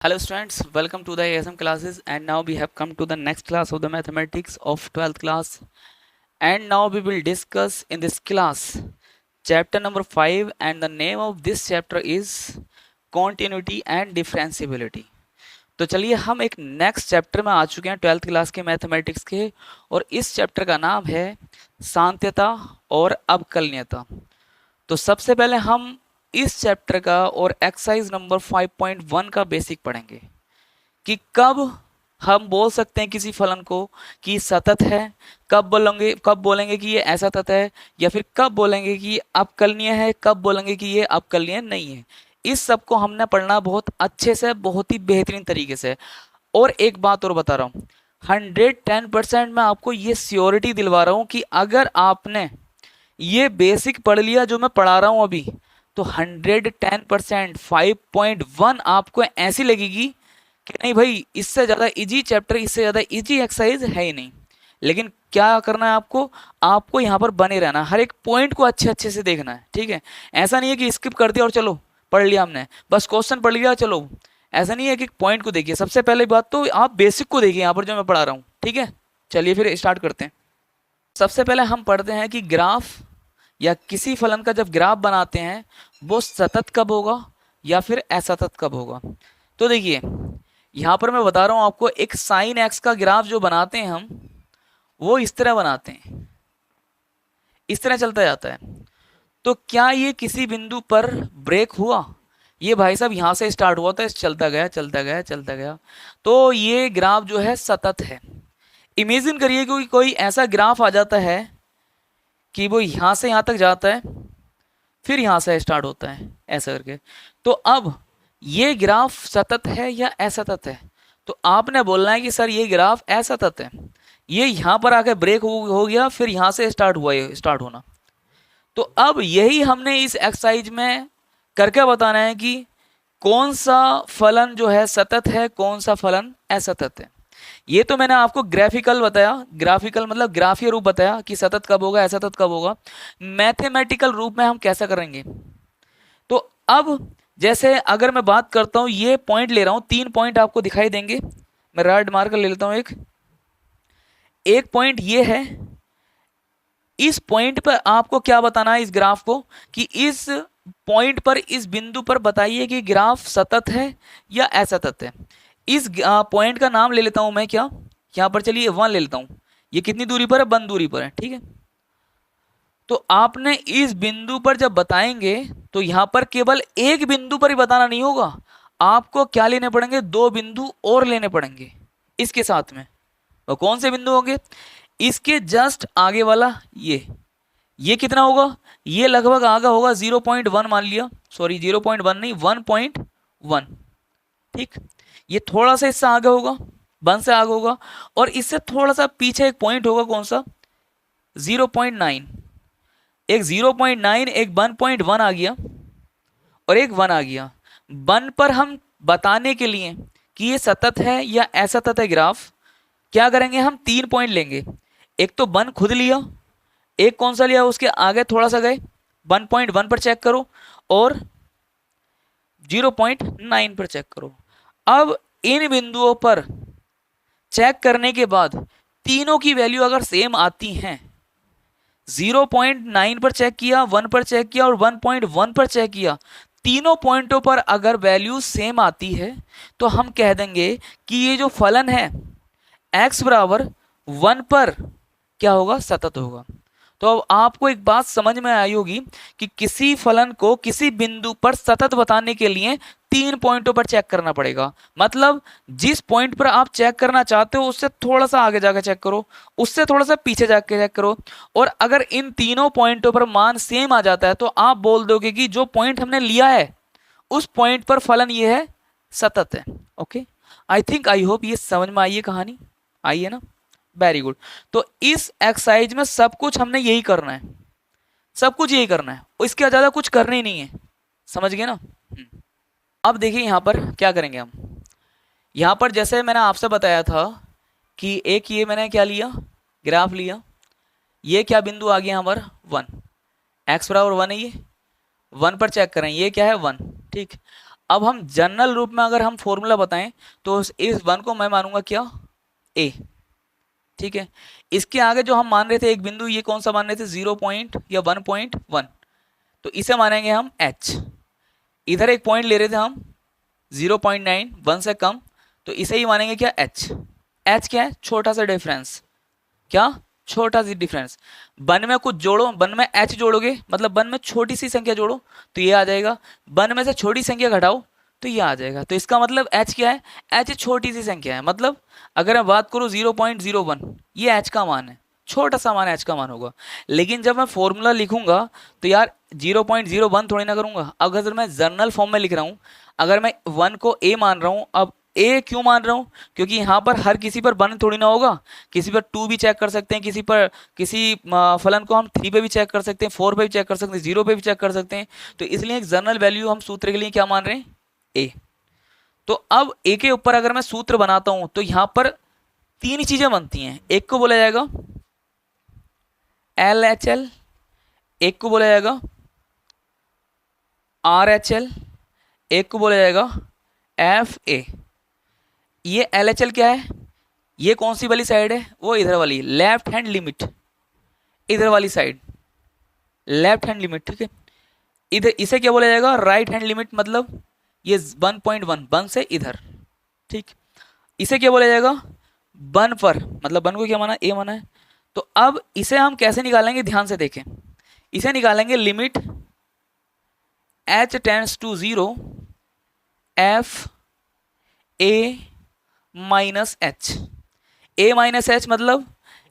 Hello students, welcome to the ASM classes, and now we have come to the next class of the mathematics of 12th class, and now we will discuss in this class chapter number 5, and the name of this chapter is continuity and differentiability. तो चलिए हम एक next chapter में आ चुके हैं 12th class के mathematics के, और इस चैप्टर का नाम है सांत्यता और अवकलनीयता। तो सबसे पहले हम इस चैप्टर का और एक्सरसाइज नंबर 5.1 का बेसिक पढ़ेंगे कि कब हम बोल सकते हैं किसी फलन को कि सतत है, कब बोलेंगे कि ये असतत है, या फिर कब बोलेंगे कि ये अवकलनीय है, कब बोलेंगे कि ये अवकलनीय नहीं है। इस सब को हमने पढ़ना बहुत अच्छे से, बहुत ही बेहतरीन तरीके से। और एक बात और बता रहा हूँ, 110% मैं आपको ये श्योरिटी दिलवा रहा हूँ कि अगर आपने ये बेसिक पढ़ लिया जो मैं पढ़ा रहा हूँ अभी, तो 110% 5.1 आपको ऐसी लगेगी कि नहीं भाई, इससे ज़्यादा इजी चैप्टर, इससे ज़्यादा इजी एक्सरसाइज है ही नहीं। लेकिन क्या करना है आपको यहाँ पर बने रहना, हर एक पॉइंट को अच्छे अच्छे से देखना है, ठीक है। ऐसा नहीं है कि स्किप कर दिया और चलो पढ़ लिया हमने, बस क्वेश्चन पढ़ लिया चलो, ऐसा नहीं है कि पॉइंट को देखिए। सबसे पहले बात तो आप बेसिक को देखिए यहाँ पर जो मैं पढ़ा रहा हूँ, ठीक है। चलिए फिर स्टार्ट करते हैं। सबसे पहले हम पढ़ते हैं कि ग्राफ या किसी फलन का जब ग्राफ बनाते हैं वो सतत कब होगा या फिर असतत कब होगा। तो देखिए यहाँ पर मैं बता रहा हूँ आपको, एक साइन एक्स का ग्राफ जो बनाते हैं हम, वो इस तरह बनाते हैं, इस तरह चलता जाता है। तो क्या ये किसी बिंदु पर ब्रेक हुआ? ये भाई साहब यहाँ से स्टार्ट हुआ था, चलता गया चलता गया चलता गया, तो ये ग्राफ जो है सतत है। इमेजिन करिए कि कोई ऐसा ग्राफ आ जाता है कि वो यहाँ से यहाँ तक जाता है, फिर यहाँ से स्टार्ट होता है ऐसा करके। तो अब ये ग्राफ सतत है या असतत है? तो आपने बोलना है कि सर ये ग्राफ असतत है, ये यहाँ पर आके ब्रेक हो गया, फिर यहाँ से स्टार्ट हुआ, ये स्टार्ट होना। तो अब यही हमने इस एक्सरसाइज में करके बताना है कि कौन सा फलन जो है सतत है, कौन सा फलन असतत है। ये तो मैंने आपको ग्राफिकल बताया, ग्राफिकल मतलब ग्राफीय रूप बताया कि सतत कब होगा, असतत कब होगा। मैथमेटिकल रूप में हम कैसा करेंगे? तो अब जैसे अगर मैं बात करता हूं, ये पॉइंट ले रहा हूं, 3 पॉइंट आपको दिखाई देंगे, मैं रेड मार्कर ले लेता हूं। एक पॉइंट ये है, इस पॉइंट पर आपको क्या बताना है इस ग्राफ को, कि इस पॉइंट पर, इस बिंदु पर बताइए कि ग्राफ सतत है या असतत है। इस पॉइंट का नाम ले लेता हूं मैं, क्या यहां पर, चलिए 1 ले लेता हूं। ये कितनी दूरी पर है? 1 दूरी पर है, ठीक है। तो आपने इस बिंदु पर जब बताएंगे तो यहां पर केवल एक बिंदु पर ही बताना नहीं होगा, आपको क्या लेने पड़ेंगे? 2 बिंदु और लेने पड़ेंगे इसके साथ में। वो कौन से बिंदु होंगे? इसके जस्ट आगे वाला ये कितना होगा? ये लगभग आगे होगा 0.1 मान लिया, सॉरी 0.1 नहीं, 1.1, ठीक। ये थोड़ा सा इससे आगे होगा, 1 से आगे होगा, और इससे थोड़ा सा पीछे एक पॉइंट होगा, कौन सा? 0.9। एक 0.9, एक 1.1 आ गया और एक 1 आ गया। 1 पर हम बताने के लिए कि ये सतत है या असतत है ग्राफ, क्या करेंगे? हम 3 पॉइंट लेंगे। एक तो 1 खुद लिया, एक कौन सा लिया? उसके आगे थोड़ा सा गए, 1.1 पर चेक करो, और 0.9 पर चेक करो। अब इन बिंदुओं पर चेक करने के बाद तीनों की वैल्यू अगर सेम आती हैं, 0.9 पर चेक किया, 1 पर चेक किया और 1.1 पर चेक किया, तीनों पॉइंटों पर अगर वैल्यू सेम आती है तो हम कह देंगे कि ये जो फलन है x बराबर 1 पर क्या होगा? सतत होगा। तो अब आपको एक बात समझ में आई होगी कि किसी फलन को किसी बिंदु पर सतत बताने के लिए 3 पॉइंटों पर चेक करना पड़ेगा। मतलब जिस पॉइंट पर आप चेक करना चाहते हो उससे थोड़ा सा आगे जाकर चेक करो, उससे थोड़ा सा पीछे जाकर चेक करो, और अगर इन तीनों पॉइंटों पर मान सेम आ जाता है तो आप बोल दोगे कि जो पॉइंट हमने लिया है उस पॉइंट पर फलन ये है, सतत है। Okay, I think, I hope ये समझ में आई है कहानी, आई है ना? Very good. तो इस एक्सरसाइज में सब कुछ हमने यही करना है, सब कुछ यही करना है, इसके ज्यादा कुछ करना ही नहीं है, समझ गए ना? अब देखिए यहां पर क्या करेंगे हम। यहां पर जैसे मैंने आपसे बताया था कि एक ये मैंने क्या लिया, ग्राफ लिया, ये क्या बिंदु आ गया हमारा? 1, एक्स बराबर 1 है, ये 1 पर चेक करें, ये क्या है? 1, ठीक। अब हम जनरल रूप में अगर हम फॉर्मूला बताएं तो इस वन को मैं मानूंगा क्या, ए, ठीक है। इसके आगे जो हम मान रहे थे एक बिंदु, ये कौन सा मान रहे थे, 0 पॉइंट या 1.1, तो इसे मानेंगे हम एच। इधर एक पॉइंट ले रहे थे हम 0.9, 1 से कम, तो इसे ही मानेंगे क्या, एच। एच क्या है, छोटा सा डिफरेंस, क्या, छोटा सी डिफरेंस। वन में कुछ जोड़ो, वन में एच जोड़ोगे मतलब वन में छोटी सी संख्या जोड़ो तो ये आ जाएगा, वन में से छोटी संख्या घटाओ तो ये आ जाएगा। तो इसका मतलब एच क्या है, एच छोटी सी संख्या है। मतलब अगर मैं बात करूँ 0.01, ये एच का मान है, छोटा सा मान एच का मान होगा। लेकिन जब मैं फॉर्मूला लिखूंगा तो यार 0.01 थोड़ी ना करूंगा। अगर मैं जर्नल फॉर्म में लिख रहा हूँ, अगर मैं वन को ए मान रहा हूँ, अब ए क्यों मान रहा हूँ, क्योंकि यहाँ पर हर किसी पर वन थोड़ी ना होगा, किसी पर टू भी चेक कर सकते हैं, किसी पर किसी फलन को हम 3 पे भी चेक कर सकते हैं, 4 पे भी चेक कर सकते हैं, 0 पे भी चेक कर सकते हैं। तो इसलिए एक जर्नल वैल्यू हम सूत्र के लिए क्या मान रहे हैं, ए। तो अब ए के ऊपर अगर मैं सूत्र बनाता हूं तो यहां पर तीन चीजें बनती हैं। एक को बोला जाएगा एल एच एल, एक को बोला जाएगा आर एच एल, एक को बोला जाएगा एफ ए। ये एल एच एल क्या है, ये कौन सी वाली साइड है, वो इधर वाली लेफ्ट हैंड लिमिट, इधर वाली साइड लेफ्ट हैंड लिमिट, ठीक है। इधर इसे क्या बोला जाएगा, राइट हैंड लिमिट, मतलब ये 1.1 वन से इधर, ठीक। इसे क्या बोला जाएगा, वन पर, मतलब वन को क्या माना, ए माना है। तो अब इसे हम कैसे निकालेंगे, ध्यान से देखें। इसे निकालेंगे limit h tends to 0 F A minus H. A minus H मतलब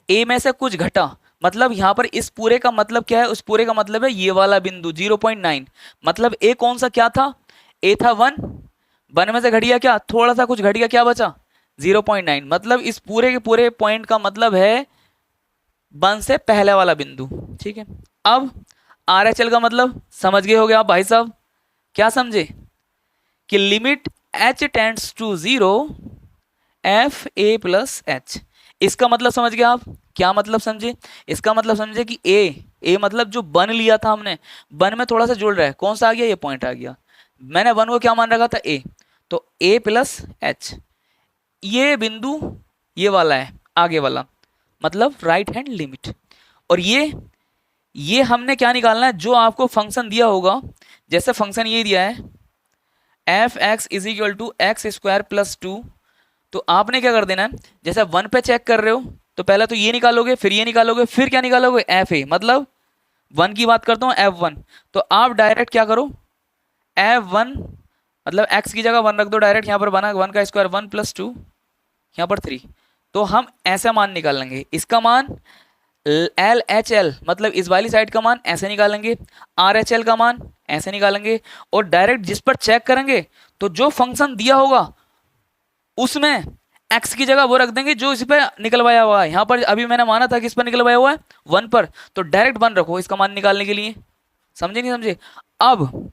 ए में से कुछ घटा, मतलब यहां पर इस पूरे का मतलब क्या है, उस पूरे का मतलब है ये वाला बिंदु 0.9। मतलब ए कौन सा क्या था, ए था 1, 1 में से घट गया क्या, थोड़ा सा कुछ घट गया, क्या बचा 0.9। मतलब इस पूरे के पूरे पॉइंट का मतलब है 1 से पहले वाला बिंदु, ठीक है। अब आर एच एल का मतलब समझ गए हो गया आप भाई साहब, क्या समझे कि limit h tends to 0 F A plus H. इसका मतलब समझ गए आप, क्या मतलब समझे, इसका मतलब समझे कि ए मतलब जो बन लिया था हमने, बन में थोड़ा सा जुड़ रहा है, कौन सा आ गया, ये पॉइंट आ गया। मैंने वन को क्या मान रखा था, ए, तो ए प्लस एच, ये बिंदु ये वाला है आगे वाला, मतलब राइट हैंड लिमिट। और ये हमने क्या निकालना है, जो आपको फंक्शन दिया होगा, जैसे फंक्शन ये दिया है F X is equal to X square plus 2, तो आपने क्या कर देना है, जैसे 1 पे चेक कर रहे हो तो पहले तो ये निकालोगे, फिर ये निकालोगे, फिर क्या निकालोगे, एफ ए, मतलब 1 की बात करता हूँ F1। तो आप डायरेक्ट क्या करो, F1 मतलब x की जगह 1 रख दो, डायरेक्ट यहाँ पर बना 1 का स्क्वायर 1 प्लस 2, यहाँ पर 3। तो हम ऐसा मान निकाल लेंगे, इसका मान एल एच एल मतलब इस वाली साइड का मान ऐसे निकालेंगे, आर एच एल का मान ऐसे निकालेंगे, और डायरेक्ट जिस पर चेक करेंगे तो जो फंक्शन दिया होगा उसमें x की जगह वो रख देंगे जो इस पे निकलवाया हुआ है। यहाँ पर अभी मैंने माना था कि इस पर निकलवाया हुआ है 1 पर, तो डायरेक्ट 1 रखो इसका मान निकालने के लिए। समझे नहीं समझे। अब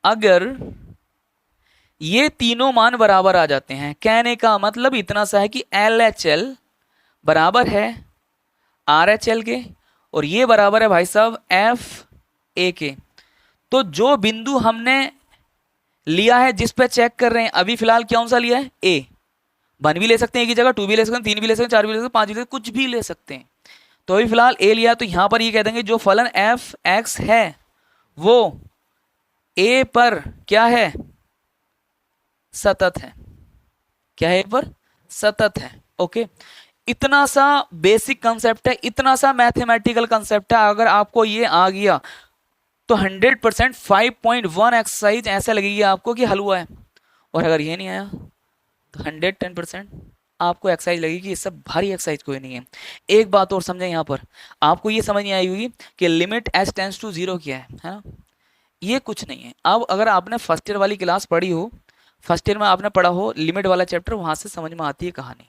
अगर ये तीनों मान बराबर आ जाते हैं, कहने का मतलब इतना सा है कि एल एच एल बराबर है आर एच एल के, और ये बराबर है भाई साहब एफ ए के। तो जो बिंदु हमने लिया है जिस पे चेक कर रहे हैं, अभी फिलहाल कौन सा लिया है, ए। 1 भी ले सकते हैं एक ही जगह, 2 भी ले सकते हैं, 3 भी ले सकते हैं, 4 भी ले सकते हैं, 5 भी ले सकते हैं, कुछ भी ले सकते हैं। तो अभी फिलहाल ए लिया, तो यहां पर ये कह देंगे जो फलन एफ एक्स है वो ए पर क्या है, सतत है। क्या है, ए पर सतत है। ओके, इतना सा बेसिक कंसेप्ट है, इतना सा मैथमेटिकल कंसेप्ट है। अगर आपको ये आ गया तो 100% 5.1 एक्सरसाइज ऐसा लगेगी आपको कि हल हुआ है। और अगर ये नहीं आया तो 110% आपको एक्सरसाइज लगेगी कि इससे भारी एक्सरसाइज कोई नहीं है। एक बात और समझें, यहाँ पर आपको ये समझ नहीं आई होगी कि लिमिट एच टेंस टू 0 क्या है ना, ये कुछ नहीं है। अब अगर आपने फर्स्ट ईयर वाली क्लास पढ़ी हो, फर्स्ट ईयर में आपने पढ़ा हो लिमिट वाला चैप्टर, वहां से समझ में आती है कहानी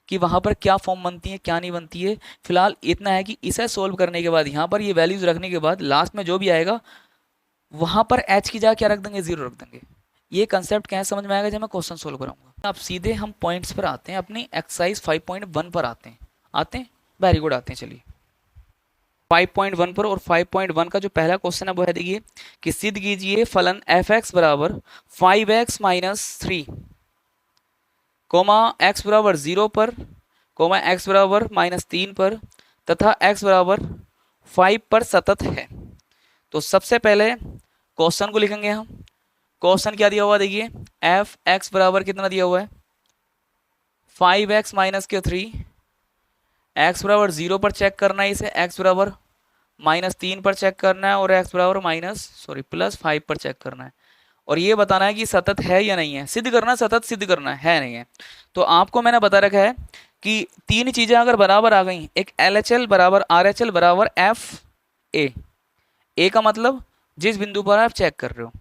कि वहां पर क्या फॉर्म बनती है क्या नहीं बनती है। फिलहाल इतना है कि इसे सोल्व करने के बाद, यहाँ पर ये वैल्यूज रखने के बाद लास्ट में जो भी आएगा वहां पर एच की जगह क्या रख देंगे, 0 रख देंगे। ये कंसेप्ट क्या है समझ में आएगा जब मैं क्वेश्चन सोल्व कराऊंगा। अब सीधे हम पॉइंट्स पर आते हैं, अपनी एक्सरसाइज 5.1 पर आते हैं। वेरी गुड, आते हैं चलिए। 5.1 पर, और 5.1 का जो पहला क्वेश्चन है वो है, देखिए कि सिद्ध कीजिए फलन एफ एक्स बराबर 5x-3 कोमा एक्स बराबर 0 पर, कोमा एक्स बराबर -3 पर, तथा एक्स बराबर 5 पर सतत है। तो सबसे पहले क्वेश्चन को लिखेंगे हम। क्वेश्चन क्या दिया हुआ, देखिए एफ एक्स बराबर कितना दिया हुआ है, 5x-3, एक्स बराबर 0 पर चेक करना है इसे, एक्स बराबर -3 पर चेक करना है, और एक्स बराबर +5 पर चेक करना है, और ये बताना है कि सतत है या नहीं है, सिद्ध करना है, सतत सिद्ध करना है नहीं है। तो आपको मैंने बता रखा है कि तीन चीजें अगर बराबर आ गई, एक LHL बराबर RHL बराबर FA का मतलब जिस बिंदु पर आप चेक कर रहे हो,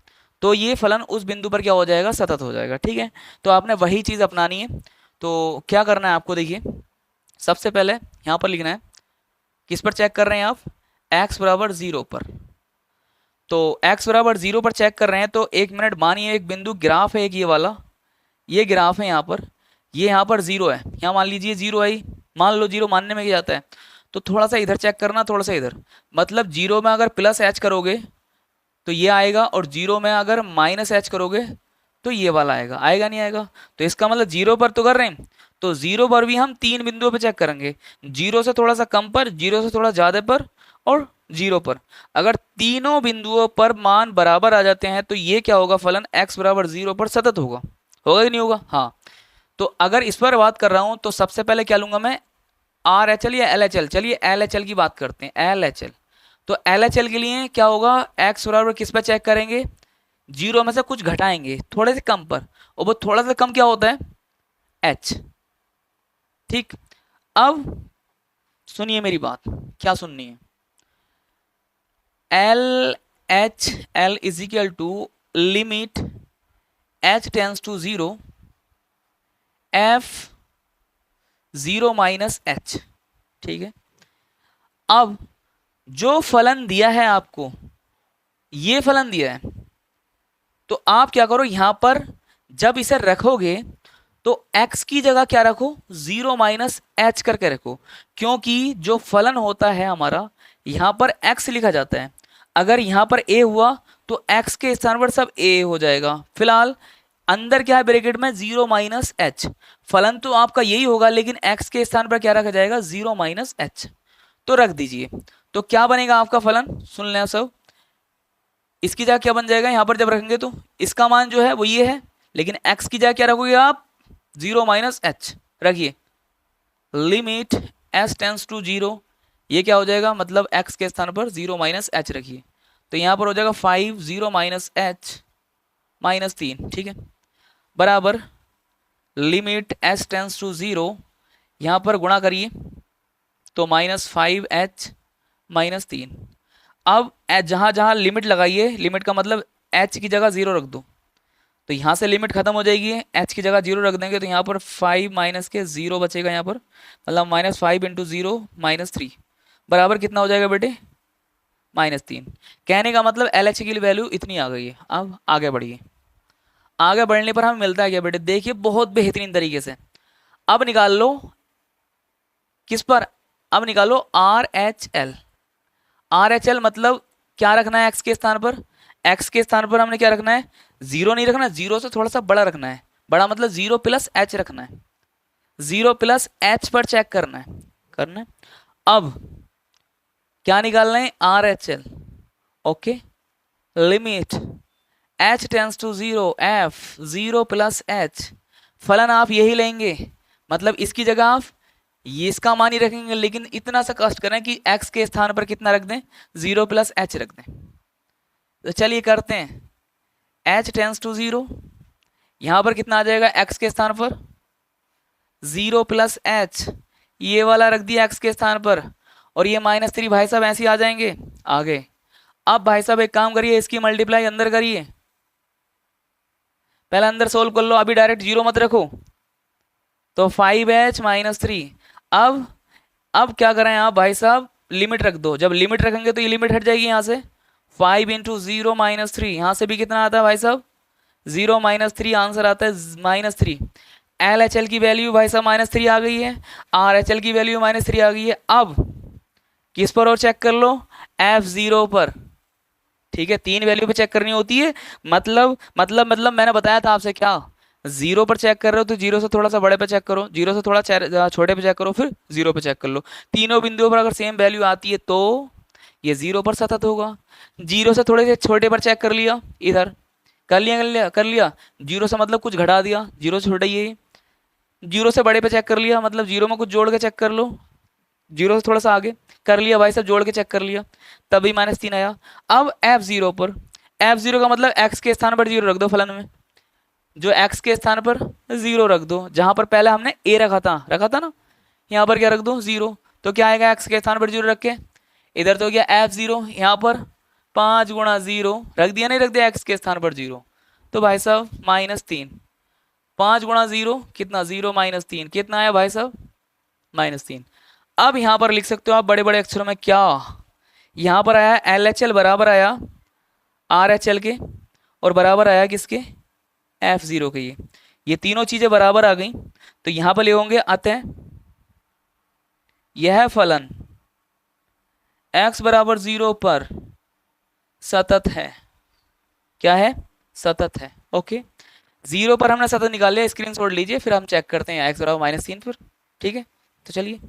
तो ये फलन उस बिंदु पर क्या हो जाएगा, सतत हो जाएगा। ठीक है, तो आपने वही चीज अपनानी है। तो क्या करना है आपको, देखिए सबसे पहले यहाँ पर लिखना है, किस पर चेक कर रहे हैं आप, x बराबर 0 पर। तो x बराबर 0 पर चेक कर रहे हैं, तो एक मिनट मानिए, एक बिंदु ग्राफ है एक ये वाला, ये ग्राफ है यहाँ पर, ये यहाँ पर 0 है, यहाँ मान लीजिए 0 है, मान लो 0 मानने में क्या जाता है, तो थोड़ा सा इधर चेक करना, थोड़ा सा इधर, मतलब 0 में अगर +h करोगे तो ये आएगा, और 0 में अगर -h करोगे तो ये वाला आएगा, आएगा नहीं आएगा। तो इसका मतलब 0 पर तो कर रहे हैं, तो 0 पर भी हम तीन बिंदुओं पर चेक करेंगे, 0 से थोड़ा सा कम पर, 0 से थोड़ा ज़्यादा पर, और 0 पर। अगर तीनों बिंदुओं पर मान बराबर आ जाते हैं तो ये क्या होगा, फलन x बराबर 0 पर सतत होगा, होगा कि नहीं होगा। हाँ, तो अगर इस पर बात कर रहा हूं तो सबसे पहले क्या लूंगा मैं, RHL या LHL, चलिए LHL की बात करते हैं, LHL। तो LHL के लिए क्या होगा, x बराबर किस पर चेक करेंगे, 0 में से कुछ घटाएंगे थोड़े से कम पर, और वो थोड़ा सा कम क्या होता है, h। ठीक, अब सुनिए मेरी बात, क्या सुननी है, LHL is equal to limit h tends to 0 f 0 -h। ठीक है, अब जो फलन दिया है आपको, ये फलन दिया है, तो आप क्या करो, यहां पर जब इसे रखोगे तो x की जगह क्या रखो, 0 -h करके रखो, क्योंकि जो फलन होता है हमारा, यहां पर x लिखा जाता है, अगर यहां पर a हुआ तो x के स्थान पर सब a हो जाएगा। फिलहाल अंदर क्या है ब्रैकेट में, 0 -h, फलन तो आपका यही होगा, लेकिन x के स्थान पर क्या रखा जाएगा, 0 -h, तो रख दीजिए। तो क्या बनेगा आपका फलन, सुन लें सब, इसकी जगह क्या बन जाएगा, यहां पर जब रखेंगे तो इसका मान जो है वो ये है, लेकिन x की जगह क्या रखोगे आप, 0 -h रखिए, लिमिट s टेंस टू 0, ये क्या हो जाएगा, मतलब x के स्थान पर 0 -h रखिए, तो यहां पर हो जाएगा 5 0 -h -3। ठीक है, बराबर लिमिट s टेंस टू 0, यहां पर गुणा करिए तो -5h -3। अब जहां जहां लिमिट लगाइए, लिमिट का मतलब h की जगह 0 रख दो, तो यहां से लिमिट खत्म हो जाएगी, h की जगह 0 रख देंगे, तो यहां पर 5 माइनस के 0 बचेगा, यहां पर मतलब -5 × 0 -3 बराबर कितना हो जाएगा बेटे, -3। कहने का मतलब LH की वैल्यू इतनी आ गई है। अब आगे बढ़िए, आगे बढ़ने पर हमें मिलता है क्या बेटे, देखिए बहुत बेहतरीन तरीके से, अब निकाल लो किस पर, अब निकालो RHL। RHL मतलब क्या रखना है, x के स्थान पर, x के स्थान पर हमने क्या रखना है, 0 नहीं रखना, 0 से थोड़ा सा बड़ा रखना है, बड़ा मतलब 0 + h रखना है, 0 + h पर चेक करना है। अब क्या निकालना है, RHL। Okay, limit h tends to 0 f 0 + h, फलन आप यही लेंगे, मतलब इसकी जगह आप ये इसका मान ही रखेंगे, लेकिन इतना सा कष्ट करें कि x के स्थान पर कितना रख दें, 0 + h रख दें। तो चलिए करते हैं, h टेंस टू 0, यहां पर कितना आ जाएगा, x के स्थान पर 0 + h, ये वाला रख दिया x के स्थान पर, और ये -3 भाई साहब ऐसे आ जाएंगे आगे। अब भाई साहब एक काम करिए, इसकी मल्टीप्लाई अंदर करिए, पहले अंदर सोल्व कर लो, अभी डायरेक्ट 0 मत रखो, तो 5h -3। अब क्या करें आप भाई साहब, लिमिट रख दो, जब लिमिट रखेंगे तो ये लिमिट हट जाएगी यहाँ से, 5 × 0 -3, यहाँ से भी कितना आता है भाई साहब, 0 -3, आंसर आता है -3। LHL की वैल्यू भाई साहब -3 आ गई है, RHL की वैल्यू -3 आ गई है। अब किस पर और चेक कर लो, F0 पर। ठीक है, 3 वैल्यू पे चेक करनी होती है। मतलब मैंने बताया था आपसे क्या, 0 पर चेक कर रहे हो तो 0 से थोड़ा सा बड़े पे चेक करो, 0 से थोड़ा छोटे पे चेक करो, फिर 0 पे चेक कर लो। तीनों बिंदुओं पर अगर सेम वैल्यू आती है तो ये 0 पर सतत होगा। 0 से थोड़े से छोटे पर चेक कर लिया, इधर कर लिया 0 से मतलब कुछ घटा दिया, 0 से छोटा ये। 0 से बड़े पे चेक कर लिया, मतलब 0 में कुछ जोड़ के चेक कर लो, 0 से थोड़ा सा आगे कर लिया भाई साहब, जोड़ के चेक कर लिया, तभी -3 आया। अब F0 पर, F0 का मतलब x के स्थान पर 0 रख दो फलन में, जो x के स्थान पर 0 रख दो, जहां पर पहले हमने a रखा था ना, यहाँ पर क्या रख दो 0, तो क्या आएगा x के स्थान पर 0 रख के, इधर तो गया F0, यहाँ पर 5 गुणा 0 रख दिया, नहीं रख दिया x के स्थान पर 0, तो भाई साहब -3। 5 गुणा 0 कितना, 0 -3 कितना आया भाई साहब, -3। अब यहां पर लिख सकते हो आप बड़े बड़े अक्षरों में क्या, यहां पर आया LHL बराबर आया RHL के, और बराबर आया किसके, F0 के। ये तीनों चीजें बराबर आ गई, तो यहां पर ले होंगे, अतः यह फलन x बराबर 0 पर सतत है। क्या है, सतत है। ओके, 0 पर हमने सतत निकाल लिया, स्क्रीनशॉट लीजिए, फिर हम चेक करते हैं x बराबर -3 पर। ठीक है, तो चलिए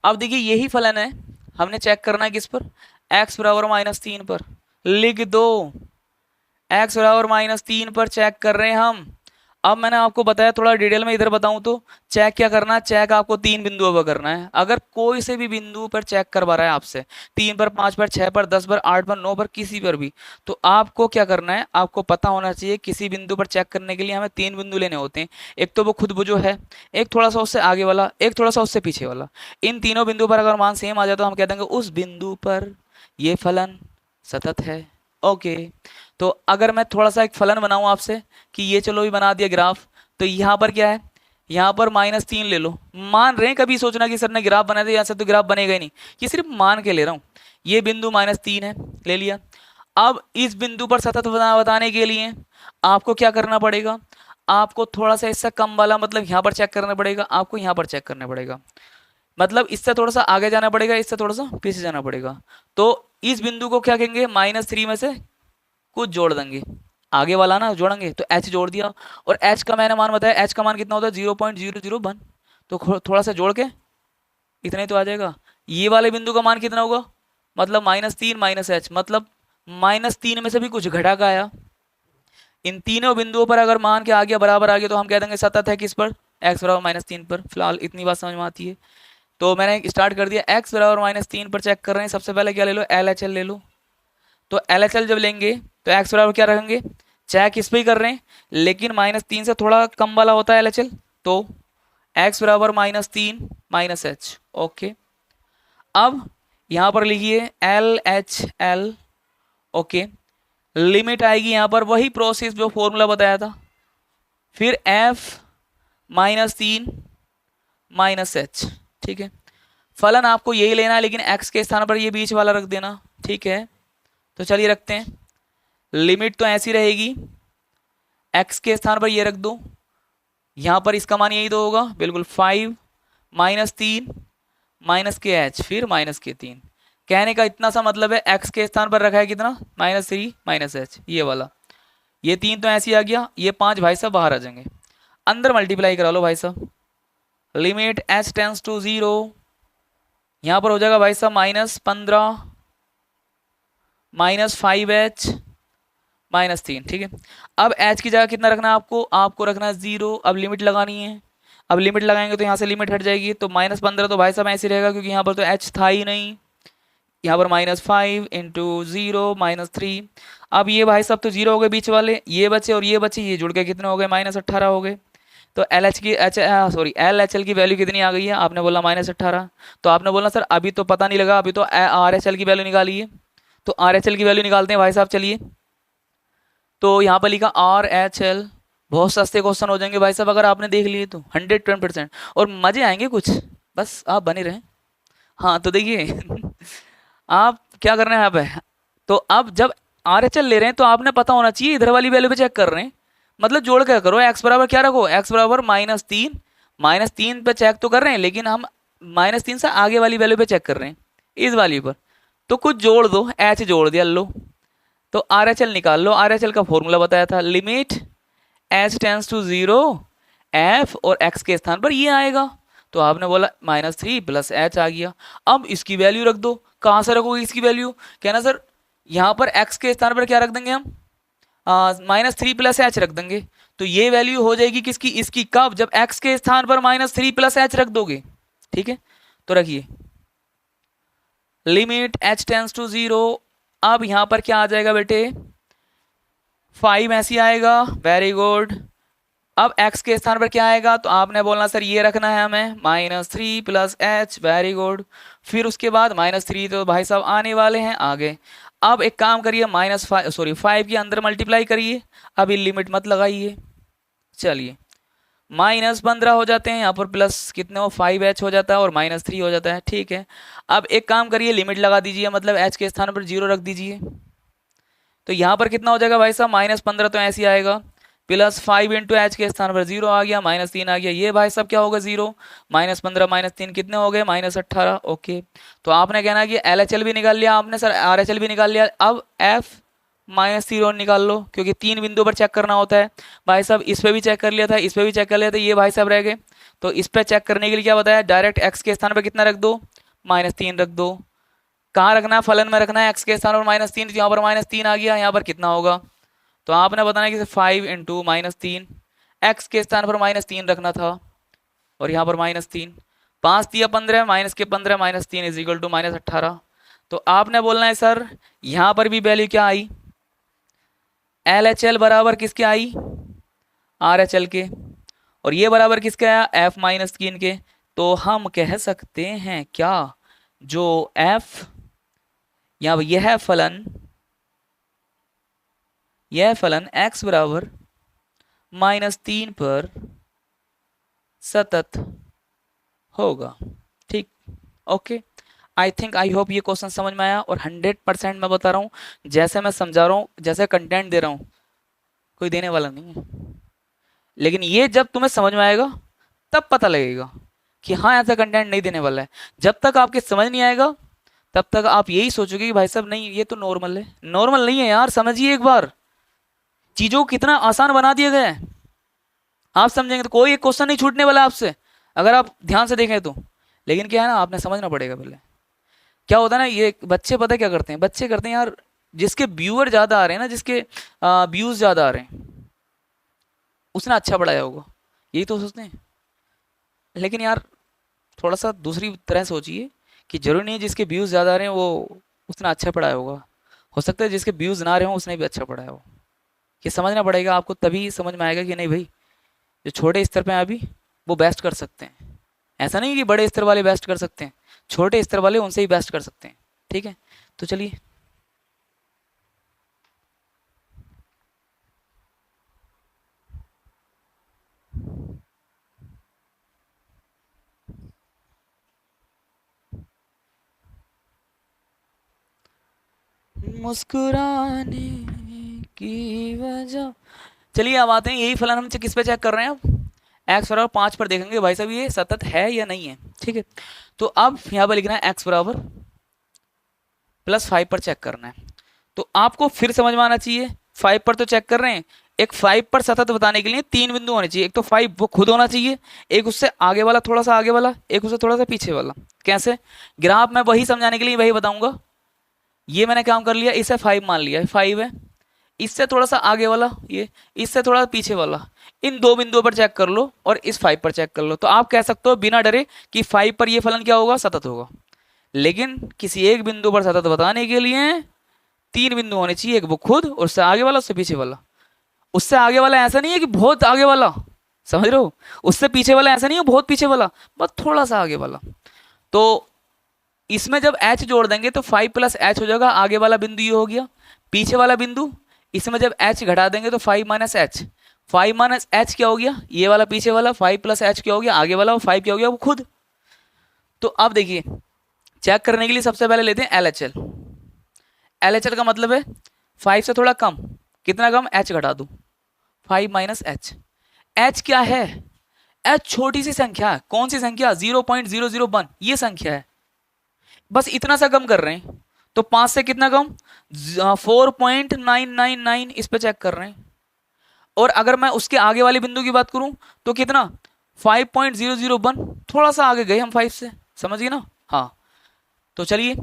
अब देखिए, यही फलन है, हमने चेक करना है किस पर, x बराबर -3 पर। लिख दो, x बराबर -3 पर चेक कर रहे हैं हम। अब मैंने आपको बताया, थोड़ा डिटेल में इधर बताऊं तो, चेक क्या करना है, चेक आपको 3 बिंदुओं पर करना है। अगर कोई से भी बिंदु पर चेक करवा रहा है आपसे, 3 पर, 5 पर, 6 पर, 10 पर, 8 पर, 9 पर, किसी पर भी, तो आपको क्या करना है, आपको पता होना चाहिए किसी बिंदु पर चेक करने के लिए हमें 3 बिंदु लेने होते हैं। एक तो वो खुद वो जो है, एक थोड़ा सा उससे आगे वाला, एक थोड़ा सा उससे पीछे वाला। इन तीनों बिंदु पर अगर मान सेम आ जाए तो हम कह देंगे उस बिंदु पर ये फलन सतत है। ओके, तो अगर मैं थोड़ा सा एक फलन बनाऊं आपसे, कि ये चलो भी बना दिया ग्राफ, तो यहाँ पर क्या है, यहाँ पर -3 ले लो। मान रहे हैं, कभी सोचना कि सर ने ग्राफ बना दिया, यहाँ से तो ग्राफ बनेगा ही नहीं, ये सिर्फ मान के ले रहा हूँ। ये बिंदु -3 है, ले लिया। अब इस बिंदु पर सतत बताने के लिए आपको क्या करना पड़ेगा, आपको थोड़ा सा इससे कम वाला, मतलब यहाँ पर चेक करना पड़ेगा, आपको यहाँ पर चेक करना पड़ेगा, मतलब इससे थोड़ा सा आगे जाना पड़ेगा, इससे थोड़ा सा पीछे जाना पड़ेगा। तो इस बिंदु को क्या कहेंगे, -3 में से कुछ जोड़ देंगे, आगे वाला ना जोड़ेंगे, तो h जोड़ दिया। और h का मैंने मान बताया, h का मान कितना होता है, 0.001, तो थोड़ा सा जोड़ के इतना ही तो आ जाएगा। ये वाले बिंदु का मान कितना होगा, मतलब -3 -h, मतलब -3 में से भी कुछ घटा का आया। इन तीनों बिंदुओं पर अगर मान के आ गया, बराबर आ गया, तो हम कह देंगे सतत है किस पर, x बराबर -3 पर। फिलहाल इतनी बात समझ में आती है, तो मैंने स्टार्ट कर दिया। x बराबर -3 पर चेक कर रहे हैं, सबसे पहले क्या ले लो, LHL ले लो। तो LHL जब लेंगे तो x बराबर क्या रखेंगे, चेक इस पे ही कर रहे हैं, लेकिन -3 से थोड़ा कम वाला होता है LHL, तो x बराबर -3 -h। ओके, अब यहां पर लिखिए LHL। ओके, लिमिट आएगी यहां पर वही प्रोसेस जो फॉर्मूला बताया था, फिर f -3 -h। ठीक है, फलन आपको यही लेना है, लेकिन x के स्थान पर ये बीच वाला रख देना। ठीक है, तो चलिए रखते हैं, लिमिट तो ऐसी रहेगी, x के स्थान पर ये रख दो, यहां पर इसका मान यही तो होगा, बिल्कुल 5 -3 माइनस के h, फिर -3। कहने का इतना सा मतलब है, x के स्थान पर रखा है कितना, -3 -h, ये वाला, ये 3 तो ऐसे ही आ गया, ये 5 भाई साहब बाहर आ जाएंगे, अंदर मल्टीप्लाई करा लो भाई साहब। लिमिट h टेंस टू 0, यहां पर हो जाएगा भाई साहब -15 -5h -3। ठीक है, अब h की जगह कितना रखना है आपको, आपको रखना है 0। अब लिमिट लगानी है, अब लिमिट लगाएंगे तो यहाँ से लिमिट हट जाएगी, तो -15 तो भाई साहब ऐसे रहेगा, क्योंकि यहाँ पर तो h था ही नहीं। यहाँ पर -5 इंटू 0 -3। अब ये भाई साहब तो 0 हो गए बीच वाले, ये बचे और ये बचे, ये जुड़ के कितने हो गए, -18 हो गए। तो LHL की वैल्यू कितनी आ गई है, आपने बोला -18। तो आपने बोला सर अभी तो पता नहीं लगा, अभी तो RHL की वैल्यू निकाली है, तो RHL की वैल्यू निकालते हैं भाई साहब। चलिए, तो यहाँ पर लिखा RHL, बहुत सस्ते क्वेश्चन हो जाएंगे भाई साहब अगर आपने देख लिए तो, 110%, और मजे आएंगे कुछ, बस आप बने रहें। हाँ, तो देखिए आप क्या करना है यहाँ पे, तो अब जब RHL ले रहे हैं तो आपने पता होना चाहिए इधर वाली वैल्यू पे चेक कर रहे हैं, मतलब जोड़ क्या करो, x बराबर क्या रखो, x बराबर -3, -3 पे चेक तो कर रहे हैं लेकिन हम -3 से आगे वाली वैल्यू पे चेक कर रहे हैं, इस वाली पर। तो कुछ जोड़ दो, h जोड़ दिया लो, तो RHL निकाल लो। RHL का फॉर्मूला बताया था, limit h tends to 0 f और x के स्थान पर ये आएगा, तो आपने बोला -3 + h आ गया। अब इसकी वैल्यू रख दो, कहाँ से रखोगे इसकी वैल्यू, कहना सर यहाँ पर x के स्थान पर क्या रख देंगे हम, -3 + h रख देंगे, तो ये वैल्यू हो जाएगी किसकी, इसकी। कब, जब x के स्थान पर -3 + h रख दोगे, ठीक है। तो रखिए लिमिट h टेंस टू 0, अब यहां पर क्या आ जाएगा बेटे, 5 ऐसी आएगा, वेरी गुड। अब x के स्थान पर क्या आएगा, तो आपने बोलना सर ये रखना है हमें -3 + h, वेरी गुड। फिर उसके बाद -3 तो भाई साहब आने वाले हैं आगे। अब एक काम करिए, -5 के अंदर मल्टीप्लाई करिए, अभी लिमिट मत लगाइए, चलिए -15 हो जाते हैं यहाँ पर, प्लस कितने हो 5h हो जाता है और -3 हो जाता है, ठीक है। अब एक काम करिए, लिमिट लगा दीजिए, मतलब h के स्थान पर 0 रख दीजिए, तो यहाँ पर कितना हो जाएगा भाई साहब, -15 तो ऐसे आएगा, +5 × h के स्थान पर 0 आ गया, -3 आ गया, ये भाई साहब क्या होगा 0, -15 -3 कितने हो गए, -18, ओके। तो आपने कहना कि LHL भी निकाल लिया आपने सर, RHL भी निकाल लिया, अब f -0 निकाल लो, क्योंकि 3 बिंदु पर चेक करना होता है भाई साहब। इस पे भी चेक कर लिया था, इस पे भी चेक कर लिया था, ये भाई साहब रह गए। तो इस पे चेक करने के लिए क्या बताया, डायरेक्ट x के स्थान पर कितना रख दो, -3 रख दो। कहाँ रखना है, फलन में रखना है, x के स्थान पर -3, तो यहाँ पर -3 आ गया, यहाँ पर कितना होगा, तो आपने बताना कि 5 × -3, x के स्थान पर -3 रखना था और यहाँ पर -3, 5 दिया 15, माइनस के 15 -3 = -18। तो आपने बोलना है सर यहाँ पर भी वैल्यू क्या आई, LHL बराबर किसके आई, RHL के, और ये बराबर किसके आया, f -3 के। तो हम कह सकते हैं क्या, जो f यहाँ यह फलन x बराबर -3 पर सतत होगा, ठीक, okay. I think, I hope ये क्वेश्चन समझ में आया, और 100% मैं बता रहा हूँ, जैसे मैं समझा रहा हूँ, जैसे कंटेंट दे रहा हूँ, कोई देने वाला नहीं है, लेकिन ये जब तुम्हें समझ में आएगा तब पता लगेगा कि हाँ ऐसा कंटेंट नहीं देने वाला है। जब तक आपके समझ नहीं आएगा तब तक आप यही सोचोगे कि भाई साहब नहीं ये तो नॉर्मल है, नॉर्मल नहीं है यार, समझिए एक बार, चीजों को कितना आसान बना दिया गया है। आप समझेंगे तो कोई एक क्वेश्चन नहीं छूटने वाला आपसे, अगर आप ध्यान से देखें तो। लेकिन क्या है ना, आपने समझना पड़ेगा पहले। क्या होता है ना, ये बच्चे पता क्या करते हैं, बच्चे करते हैं यार, जिसके व्यूअर ज्यादा आ रहे हैं ना, जिसके व्यूज ज्यादा आ रहे हैं, उसने अच्छा पढ़ाया होगा, यही तो सोचते हैं। लेकिन यार थोड़ा सा दूसरी तरह सोचिए कि जरूरी नहीं है जिसके व्यूज ज्यादा आ रहे हैं वो उसने अच्छा पढ़ाया होगा, हो सकता है जिसके व्यूज ना रहे हो उसने भी अच्छा पढ़ाया हो। ये समझना पड़ेगा आपको, तभी समझ में आएगा कि नहीं भाई जो छोटे स्तर पे हैं अभी वो बेस्ट कर सकते हैं। ऐसा नहीं कि बड़े स्तर वाले बेस्ट कर सकते हैं, छोटे स्तर वाले उनसे ही बेस्ट कर सकते हैं, ठीक है। तो चलिए मुस्कुराने की वजह, चलिए अब आते हैं, यही फलन हम किस पे चेक कर रहे हैं, अब x बराबर 5 पर देखेंगे भाई साहब ये सतत है या नहीं है, ठीक है। तो अब यहाँ पर लिखना है x बराबर +5 पर चेक करना है। तो आपको फिर समझ में आना चाहिए, 5 पर तो चेक कर रहे हैं, एक 5 पर सतत बताने के लिए 3 बिंदु होने चाहिए, एक तो 5 वो खुद होना चाहिए, एक उससे आगे वाला थोड़ा सा आगे वाला, एक उससे थोड़ा सा पीछे वाला। कैसे, ग्राफ मैं वही समझाने के लिए वही बताऊंगा। ये मैंने काम कर लिया, इसे 5 मान लिया, 5 है, इससे थोड़ा सा आगे वाला ये, इससे थोड़ा पीछे वाला, इन दो बिंदुओं पर चेक कर लो और इस 5 पर चेक कर लो। तो आप कह सकते हो बिना डरे कि 5 पर ये फलन क्या होगा, सतत होगा। लेकिन किसी एक बिंदु पर सतत बताने के लिए 3 बिंदु होने चाहिए, एक वो खुद, उससे आगे वाला, उससे पीछे वाला। उससे आगे वाला ऐसा नहीं है कि बहुत आगे वाला, समझ रहे हो, उससे पीछे वाला ऐसा नहीं है बहुत पीछे वाला, बस थोड़ा सा आगे वाला। तो इसमें जब h जोड़ देंगे तो 5 + h हो जाएगा, आगे वाला बिंदु ये हो गया, पीछे वाला बिंदु, इसमें जब h घटा देंगे तो 5 - h, 5 - h क्या हो गया, ये वाला पीछे वाला, 5 + h क्या हो गया, आगे वाला, 5 क्या हो गया, वो खुद। तो अब देखिए चेक करने के लिए सबसे पहले लेते हैं LHL। LHL का मतलब है 5 से थोड़ा कम, कितना कम, h घटा दो, 5 माइनस एच। h क्या है, h छोटी सी संख्या है, कौन सी संख्या, 0.001, ये संख्या है, बस इतना सा कम कर रहे हैं। तो 5 से कितना कम, 4.999, इस पे चेक कर रहे हैं। और अगर मैं उसके आगे वाले बिंदु की बात करूं तो कितना, 5.001, थोड़ा सा आगे गए हम 5 से, समझिए ना। हाँ, तो चलिए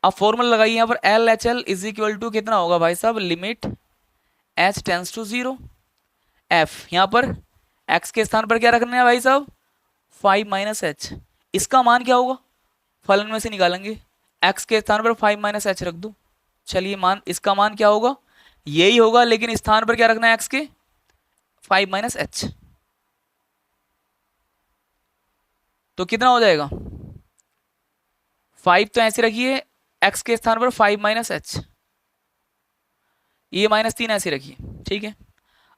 अब फॉर्मूला लगाइए यहाँ पर, L H L is equal to कितना होगा भाई साहब, limit H tends to 0, F यहाँ पर एक्स के स्थान पर क्या रखना है भाई साहब, 5 माइनस एच। इसका मान क्या होगा, फलन में से निकालेंगे, एक्स के स्थान पर 5 माइनस एच रख दो। चलिए मान, इसका मान क्या होगा, यही होगा, लेकिन स्थान पर क्या रखना है एक्स के, 5 माइनस एच। तो कितना हो जाएगा, 5 तो ऐसे रखिए, एक्स के स्थान पर 5 माइनस एच, ये -3 ऐसे रखिए, ठीक है।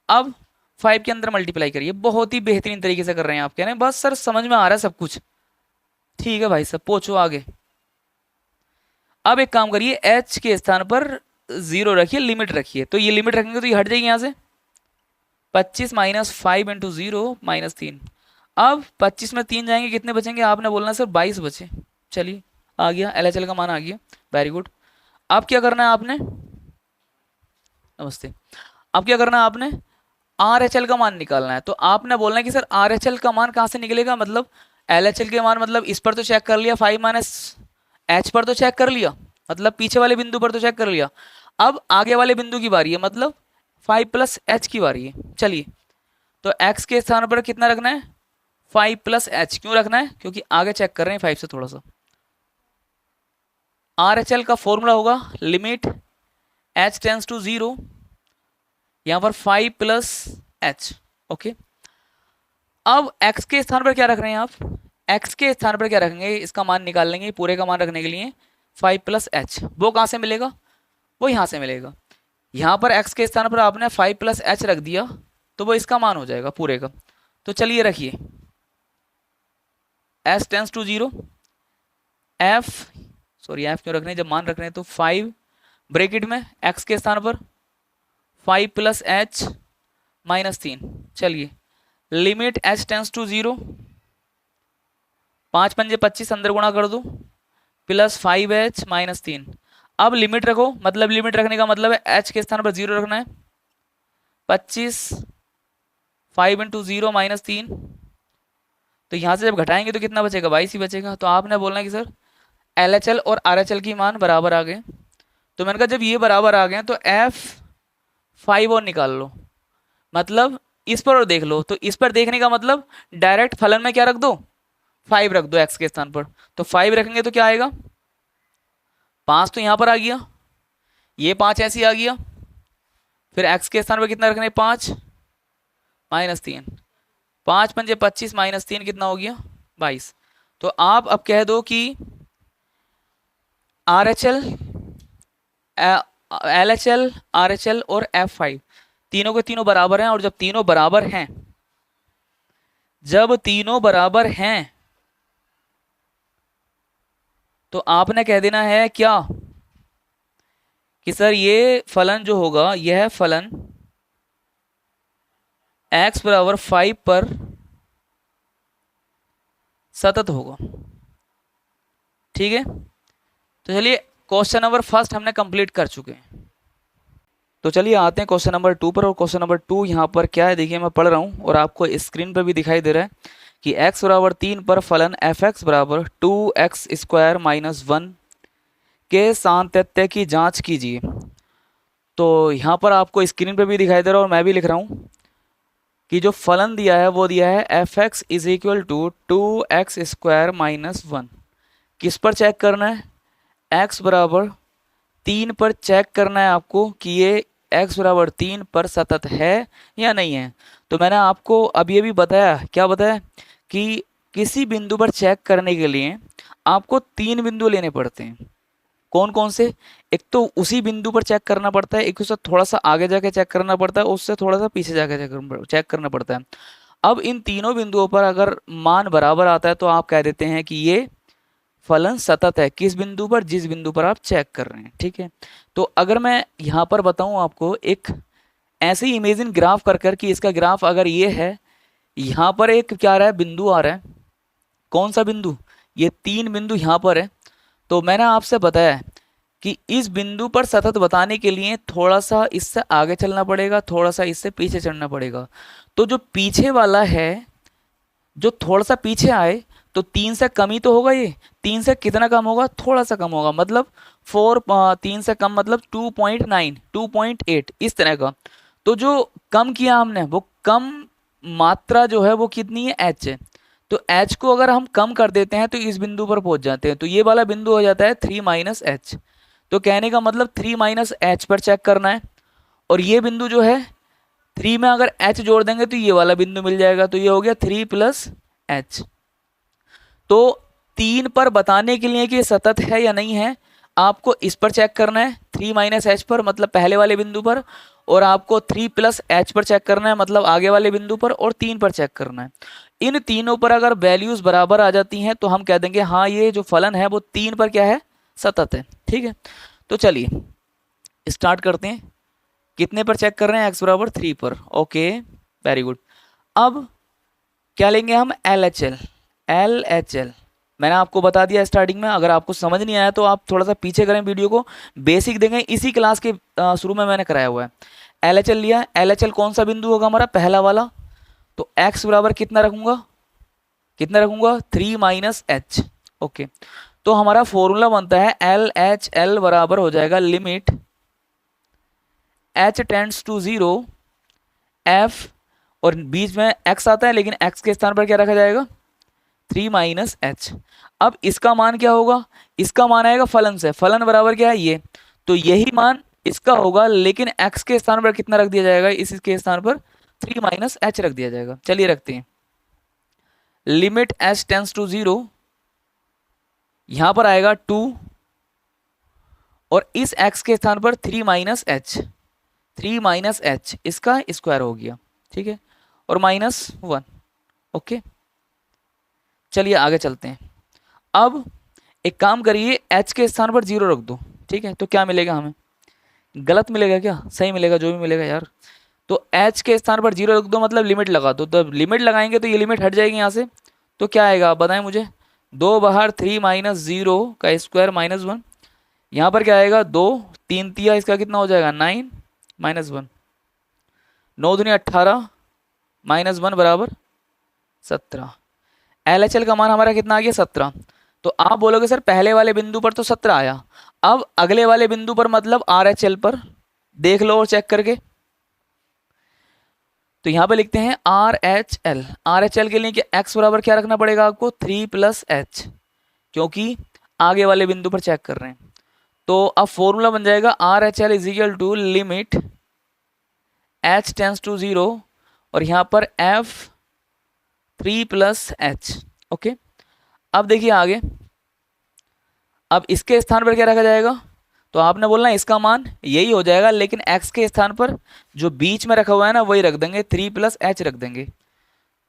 अब 5 के अंदर मल्टीप्लाई करिए, बहुत ही बेहतरीन तरीके से कर रहे हैं आप, कह रहे हैं बस सर समझ में आ रहा है सब कुछ, ठीक है भाई सब, पूछो आगे। अब एक काम करिए, h के स्थान पर 0 रखिए, लिमिट रखिए, तो ये लिमिट रखेंगे तो ये हट जाएगी यहाँ से, 25 माइनस 5 इंटू 0 -3। अब 25 में 3 जाएंगे, कितने बचेंगे, आपने बोलना सर 22 बचे। चलिए आ गया, LHL का मान आ गया, वेरी गुड। अब क्या करना है आपने, नमस्ते, अब क्या करना है आपने, RHL का मान निकालना है। तो आपने बोलना है कि सर RHL का मान कहाँ से निकलेगा, मतलब LHL के मान, मतलब इस पर तो चेक कर लिया, 5 माइनस एच पर तो चेक कर लिया, मतलब पीछे वाले बिंदु पर तो चेक कर लिया, अब आगे वाले बिंदु की बारी है, मतलब 5 प्लस एच की बारी है। चलिए, तो x के स्थान पर कितना रखना है, 5 प्लस एच, क्यों रखना है, क्योंकि आगे चेक कर रहे हैं 5 से थोड़ा सा। RHL का फॉर्मूला होगा लिमिट h टेंस टू 0, यहां पर 5 प्लस एच, ओके। अब x के स्थान पर क्या रख रहे हैं आप, x के स्थान पर क्या रखेंगे, इसका मान निकाल लेंगे, पूरे का मान रखने के लिए 5 प्लस एच, वो कहाँ से मिलेगा, वो यहाँ से मिलेगा। यहाँ पर x के स्थान पर आपने 5 प्लस एच रख दिया, तो वो इसका मान हो जाएगा पूरे का। तो चलिए रखिए, s tends to 0, f sorry f क्यों रख रहे हैं, जब मान रख रहे हैं तो 5 ब्रैकेट में x के स्थान पर 5 प्लस एच -3। चलिए, लिमिट h टेंस टू 0, 5 पंजे 25, अंदर गुणा कर दो, प्लस 5h -3। अब लिमिट रखो, मतलब लिमिट रखने का मतलब है h के स्थान पर 0 रखना है, 25 5 इंटू 0 -3, तो यहाँ से जब घटाएंगे तो कितना बचेगा, 22 ही बचेगा। तो आपने बोलना है कि सर LHL और RHL की मान बराबर आ गए। तो मैंने कहा जब ये बराबर आ गए तो F5 और निकाल लो, मतलब इस पर और देख लो। तो इस पर देखने का मतलब डायरेक्ट फलन में क्या रख दो, 5 रख दो x के स्थान पर। तो 5 रखेंगे तो क्या आएगा, 5 तो यहाँ पर आ गया, ये 5 ऐसे ही आ गया, फिर x के स्थान पर कितना रखना है, 5 -3, 5 पंजे 25 -3 कितना हो गया, 22। तो आप अब कह दो कि RHL LHL RHL और F5 तीनों के तीनों बराबर हैं, और जब तीनों बराबर हैं, जब तीनों बराबर हैं तो आपने कह देना है क्या कि सर ये फलन जो होगा, यह फलन x बराबर 5 पर सतत होगा, ठीक है। तो चलिए क्वेश्चन नंबर फर्स्ट हमने कंप्लीट कर चुके हैं। तो चलिए आते हैं क्वेश्चन नंबर 2 पर। और क्वेश्चन नंबर 2 यहाँ पर क्या है, देखिए मैं पढ़ रहा हूँ और आपको स्क्रीन पर भी दिखाई दे रहा है कि x बराबर 3 पर फलन f(x) बराबर 2x स्क्वायर -1 के सातत्य की जांच कीजिए। तो यहाँ पर आपको स्क्रीन पर भी दिखाई दे रहा है और मैं भी लिख रहा हूँ कि जो फलन दिया है वो दिया है f(x) is equal to 2x square -1। किस पर चेक करना है, x बराबर 3 पर चेक करना है आपको कि ये x बराबर 3 पर सतत है या नहीं है। तो मैंने आपको अब ये भी बताया, क्या बताया, कि किसी बिंदु पर चेक करने के लिए आपको 3 बिंदु लेने पड़ते हैं। कौन कौन से, एक तो उसी बिंदु पर चेक करना पड़ता है, एक उससे थोड़ा सा आगे जाके चेक करना पड़ता है, उससे थोड़ा सा पीछे जाके चेक करना पड़ता है। अब इन तीनों बिंदुओं पर अगर मान बराबर आता है तो आप कह देते हैं कि ये फलन सतत है किस बिंदु पर, जिस बिंदु पर आप चेक कर रहे हैं। ठीक है, तो अगर मैं यहाँ पर बताऊं आपको एक ऐसे ही इमेजिन ग्राफ कर कर कि इसका ग्राफ अगर ये है, यहाँ पर एक क्या आ रहा है, बिंदु आ रहा है। कौन सा बिंदु, ये 3 बिंदु यहाँ पर है। तो मैंने आपसे बताया है कि इस बिंदु पर सतत बताने के लिए थोड़ा सा इससे आगे चलना पड़ेगा, थोड़ा सा इससे पीछे चलना पड़ेगा। तो जो पीछे वाला है, जो थोड़ा सा पीछे आए, तो 3 से कम ही तो होगा। ये 3 से कितना कम होगा, थोड़ा सा कम होगा, मतलब 3 से कम मतलब 2.9 2.8 इस तरह का। तो जो कम किया हमने, वो कम मात्रा जो है वो कितनी है, h है। तो h को अगर हम कम कर देते हैं तो इस बिंदु पर पहुंच जाते हैं। तो ये वाला बिंदु हो जाता है 3 - h। तो कहने का मतलब 3 - h पर चेक करना है। और ये बिंदु जो है 3 में अगर h जोड़ देंगे तो ये वाला बिंदु मिल जाएगा। तो ये हो गया 3 + h। तो 3 पर बताने के लिए कि सतत है या नहीं है, आपको इस पर चेक करना है 3 - h पर, मतलब पहले वाले बिंदु पर। और आपको 3 + h पर चेक करना है, मतलब आगे वाले बिंदु पर। और 3 पर चेक करना है। इन तीनों पर अगर वैल्यूज बराबर आ जाती हैं तो हम कह देंगे हाँ ये जो फलन है वो 3 पर क्या है, सतत है। ठीक है, तो चलिए स्टार्ट करते हैं। कितने पर चेक कर रहे हैं, x = 3 पर। Okay, very good. अब क्या लेंगे हम, LHL। मैंने आपको बता दिया स्टार्टिंग में। अगर आपको समझ नहीं आया तो आप थोड़ा सा पीछे करें वीडियो को, बेसिक देंगे, इसी क्लास के शुरू में मैंने कराया हुआ है। LHL लिया। LHL कौन सा बिंदु होगा हमारा, पहला वाला। तो x बराबर कितना रखूंगा, 3 - h। ओके, तो हमारा फॉर्मूला बनता है LHL बराबर हो जाएगा limit h tends to 0 f, और बीच में x आता है लेकिन x के स्थान पर क्या रखा जाएगा, 3 - h। अब इसका मान क्या होगा, इसका मान आएगा फलन से। फलन बराबर क्या है, ये। तो यही मान इसका होगा, लेकिन x के स्थान पर कितना रख दिया जाएगा, इसके स्थान पर 3 - h रख दिया जाएगा। चलिए रखते हैं। लिमिट h टेंड्स टू 0, यहां पर आएगा 2, और इस x के स्थान पर 3 - h। 3 - h इसका स्क्वायर हो गया। ठीक है, और -1। ओके, चलिए आगे चलते हैं। अब एक काम करिए, h के स्थान पर 0 रख दो। ठीक है, तो क्या मिलेगा हमें, गलत मिलेगा क्या, सही मिलेगा, जो भी मिलेगा यार। तो h के स्थान पर 0 रख दो, मतलब लिमिट लगा दो। तो लिमिट लगाएंगे तो ये लिमिट हट जाएगी यहाँ से। तो क्या आएगा आप बताएं मुझे, 2 बाहर 3 - 0 का स्क्वायर -1। यहाँ पर क्या आएगा, 2 3 तिया, इसका कितना हो जाएगा, 9 - 1। 9 दूनी 18 -1 बराबर 17। LHL का मान हमारा कितना आ गया, 17। तो आप बोलोगे सर पहले वाले बिंदु पर तो 17 आया, अब अगले वाले बिंदु पर मतलब RHL पर देख लो और चेक करके। तो यहां पे लिखते हैं RHL। RHL के लिए कि x बराबर क्या रखना पड़ेगा आपको, 3 + h, क्योंकि आगे वाले बिंदु पर चेक कर रहे हैं। तो अब फॉर्मूला बन जाएगा RHL = limit h tends to 0, और यहां पर f 3 + h। ओके, अब देखिए आगे, अब इसके स्थान पर क्या रखा जाएगा, तो आपने बोलना इसका मान यही हो जाएगा, लेकिन x के स्थान पर जो बीच में रखा हुआ है ना वही रख देंगे, 3 + h रख देंगे।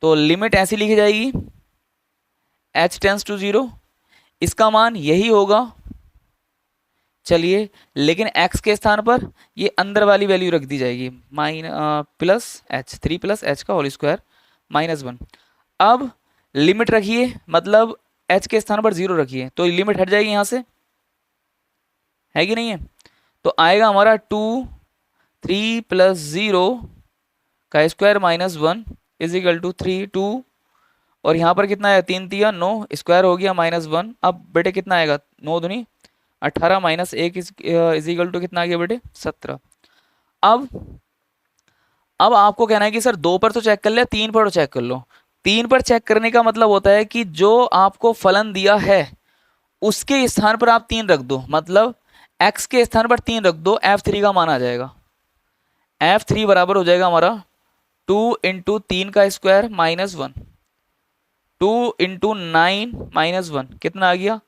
तो लिमिट ऐसी लिखी जाएगी, h टेंड्स टू 0, इसका मान यही होगा। चलिए, लेकिन x के स्थान पर ये अंदर वाली वैल्यू रख दी जाएगी, +h, 3 + h का होल स्क्वायर -1। अब लिमिट रखिए, मतलब h के स्थान पर 0 रखिए, तो लिमिट हट जाएगी यहां से, है कि नहीं है। तो आएगा हमारा 2 3 + 0 का स्क्वायर -1 = 3 2, और यहाँ पर कितना है, 3 तिया 9, स्क्वायर हो गया -1। अब बेटे कितना आएगा, 9 दूनी 18 -1 = कितना आ गया बेटे, 17। अब आपको कहना है कि सर 2 पर तो चेक कर लिया, 3 पर तो चेक कर लो। 3 पर चेक करने का मतलब होता है कि जो आपको फलन दिया है उसके स्थान पर आप 3 रख दो, मतलब x के स्थान पर 3 रख दो, f3 का मान आ जाएगा। f3 बराबर हो जाएगा हमारा 2 × 3 का स्क्वायर -1, 2 × 9 -1 कितना आ गया,